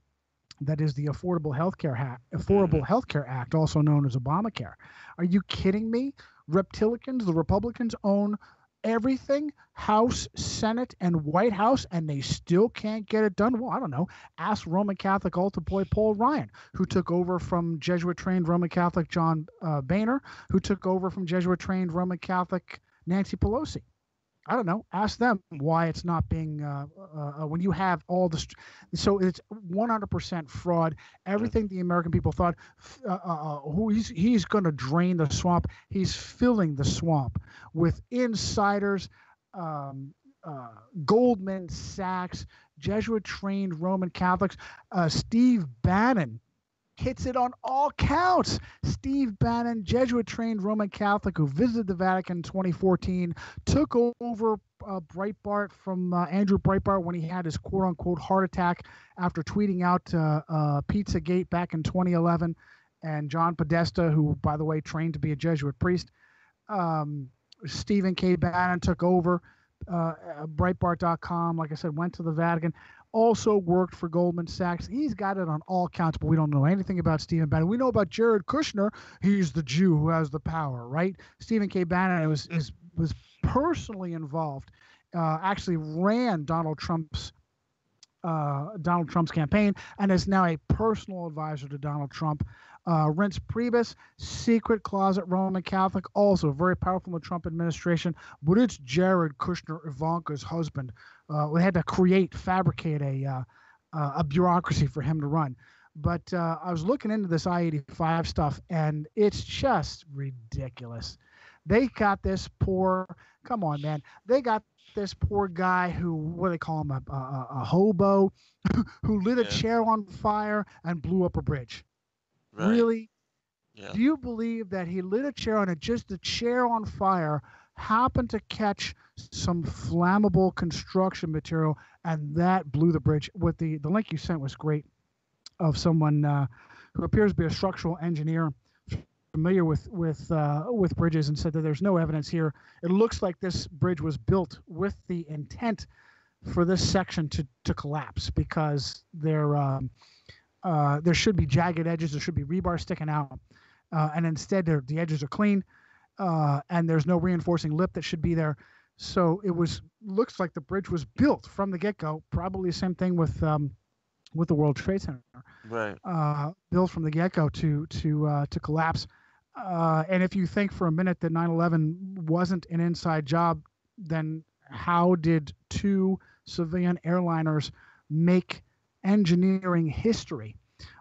that is the Affordable Healthcare Act, also known as Obamacare. Are you kidding me? Reptilicans, the Republicans, own everything, House, Senate, and White House, and they still can't get it done. Well, I don't know. Ask Roman Catholic altar boy Paul Ryan, who took over from Jesuit-trained Roman Catholic John Boehner, who took over from Jesuit-trained Roman Catholic Nancy Pelosi. I don't know. Ask them why it's not being when you have all the. So it's 100% fraud. Everything the American people thought, he's going to drain the swamp. He's filling the swamp with insiders, Goldman Sachs, Jesuit-trained Roman Catholics. Steve Bannon hits it on all counts. Steve Bannon, Jesuit-trained Roman Catholic who visited the Vatican in 2014, took over Breitbart from Andrew Breitbart when he had his quote-unquote heart attack after tweeting out Pizzagate back in 2011, and John Podesta, who, by the way, trained to be a Jesuit priest. Stephen K. Bannon took over Breitbart.com, like I said, went to the Vatican. Also worked for Goldman Sachs. He's got it on all counts, but we don't know anything about Stephen Bannon. We know about Jared Kushner. He's the Jew who has the power, right? Stephen K. Bannon was personally involved, actually ran Donald Trump's campaign, and is now a personal advisor to Donald Trump. Reince Priebus, secret closet Roman Catholic, also very powerful in the Trump administration, but it's Jared Kushner, Ivanka's husband. We had to fabricate a bureaucracy for him to run. But I was looking into this I-85 stuff, and it's just ridiculous. They got this poor, come on, man. They got this poor guy who, what do they call him, a hobo, who lit a chair on fire and blew up a bridge. Right. Really? Yeah. Do you believe that he lit a chair on it, just the chair on fire, happened to catch some flammable construction material, and that blew the bridge? With the link you sent was great, of someone who appears to be a structural engineer familiar with bridges, and said that there's no evidence here. It looks like this bridge was built with the intent for this section to collapse, because there should be jagged edges, there should be rebar sticking out, and instead the edges are clean, and there's no reinforcing lip that should be there. So looks like the bridge was built from the get-go. Probably the same thing with the World Trade Center, right? Built from the get-go to collapse. And if you think for a minute that 9/11 wasn't an inside job, then how did two civilian airliners make engineering history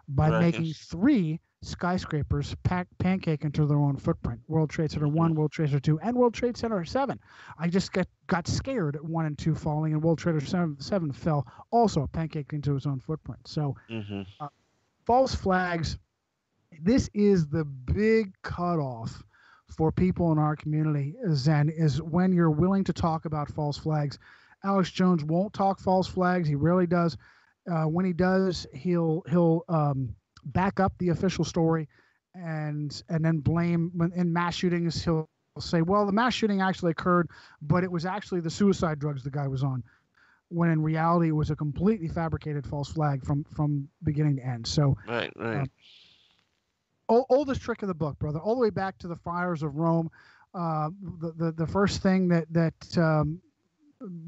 by making three skyscrapers pancake into their own footprint? World Trade Center 1, World Trade Center 2, and World Trade Center 7. I just got scared at 1 and 2 falling, and World Trade Center 7 fell, also pancake into its own footprint. So false flags, this is the big cutoff for people in our community, Zen, is when you're willing to talk about false flags. Alex Jones won't talk false flags. He rarely does. When he does, he'll back up the official story, and then blame. In mass shootings, he'll say, well, the mass shooting actually occurred, but it was actually the suicide drugs the guy was on, when in reality it was a completely fabricated false flag from beginning to end. So right. Oldest trick of the book, brother, all the way back to the fires of Rome. The first thing that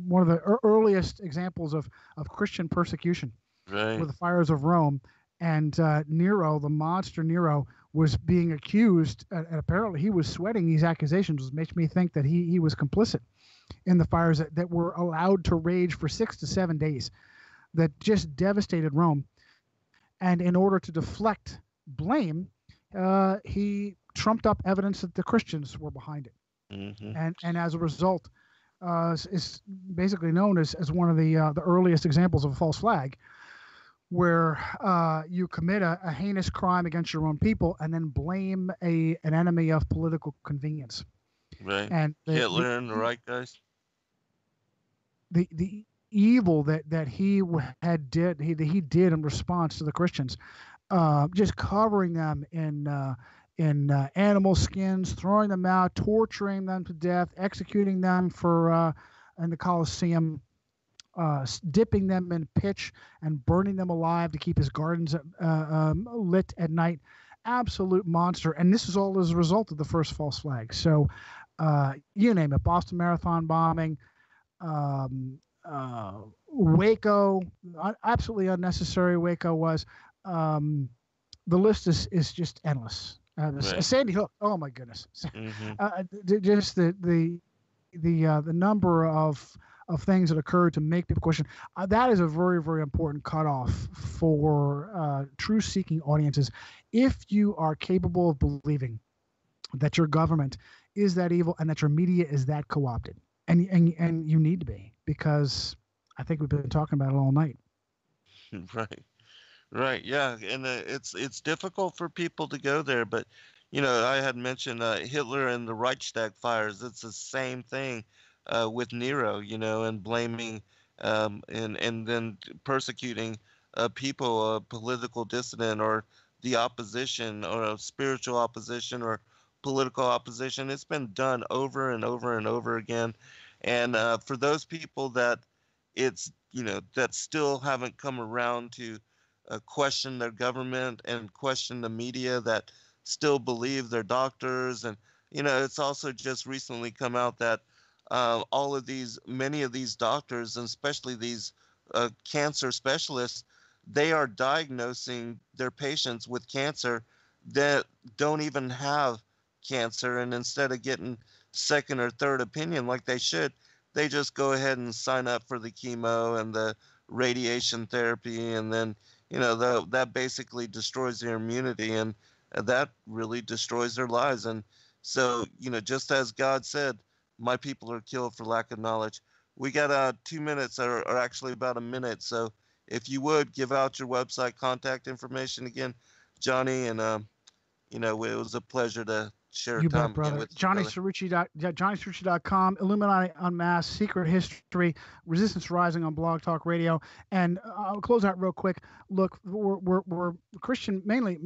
one of the earliest examples of Christian persecution were the fires of Rome. And Nero, the monster Nero, was being accused, and apparently he was sweating these accusations, which makes me think that he was complicit in the fires that were allowed to rage for 6 to 7 days, that just devastated Rome. And in order to deflect blame, he trumped up evidence that the Christians were behind it. And as a result, is basically known as one of the earliest examples of a false flag, where you commit a heinous crime against your own people and then blame an enemy of political convenience. Right. And Hitler and the right guys. The evil that he did in response to the Christians, just covering them in animal skins, throwing them out, torturing them to death, executing them in the Colosseum, dipping them in pitch and burning them alive to keep his gardens lit at night. Absolute monster. And this is all as a result of the first false flag. So you name it, Boston Marathon bombing, Waco, absolutely unnecessary Waco was. The list is just endless. Sandy Hook, oh my goodness. Just the number of things that occurred to make people question. That is a very, very important cutoff for truth-seeking audiences. If you are capable of believing that your government is that evil and that your media is that co-opted, and you need to be, because I think we've been talking about it all night. Right. Yeah, and it's difficult for people to go there, but I had mentioned Hitler and the Reichstag fires. It's the same thing. With Nero, and blaming and then persecuting people, a political dissident or the opposition or a spiritual opposition or political opposition. It's been done over and over and over again. And for those people that that still haven't come around to question their government and question the media, that still believe their doctors. And, it's also just recently come out that many of these doctors, and especially these cancer specialists, they are diagnosing their patients with cancer that don't even have cancer. And instead of getting second or third opinion like they should, they just go ahead and sign up for the chemo and the radiation therapy. And then, that basically destroys their immunity, and that really destroys their lives. And So, just as God said, my people are killed for lack of knowledge. We got 2 minutes, or actually about a minute. So if you would give out your website contact information again, Johnny, and it was a pleasure to share You time bet, brother. with you, brother. JohnnyCirrucci.com, Illuminati Unmasked, Secret History, Resistance Rising on Blog Talk Radio. And I'll close out real quick. Look, we're Christian, mainly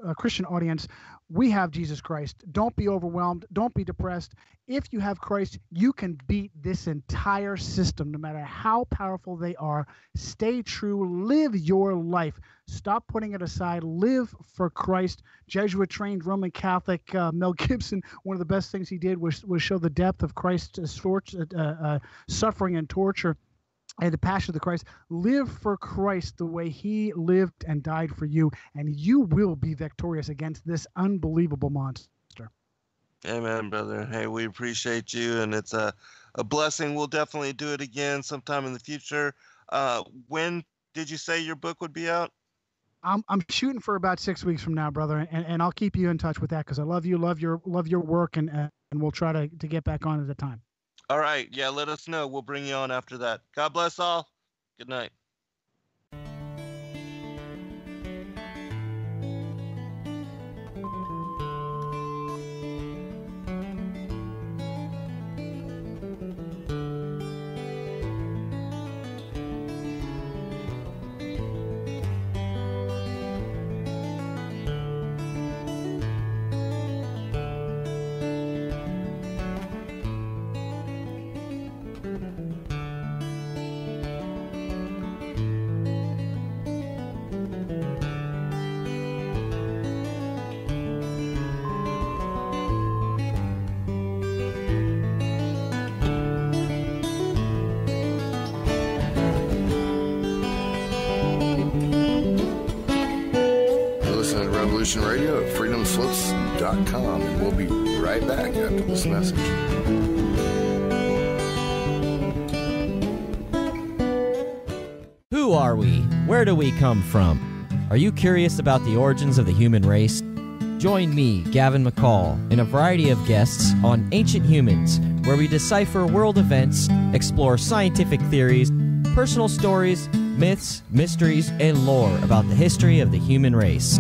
a Christian audience. We have Jesus Christ. Don't be overwhelmed. Don't be depressed. If you have Christ, you can beat this entire system, no matter how powerful they are. Stay true. Live your life. Stop putting it aside. Live for Christ. Jesuit trained Roman Catholic Mel Gibson, one of the best things he did was show the depth of Christ's suffering and torture and the passion of the Christ. Live for Christ the way he lived and died for you, and you will be victorious against this unbelievable monster. Amen, brother. Hey, we appreciate you, and it's a blessing. We'll definitely do it again sometime in the future. When did you say your book would be out? I'm shooting for about 6 weeks from now, brother, and I'll keep you in touch with that because I love you, love your work, and we'll try to get back on at the time. All right. Yeah, let us know. We'll bring you on after that. God bless all. Good night. Radio at freedomslips.com, and we'll be right back after this message. Who are we? Where do we come from? Are you curious about the origins of the human race? Join me, Gavin McCall, and a variety of guests on Ancient Humans, where we decipher world events, explore scientific theories, personal stories, myths, mysteries, and lore about the history of the human race.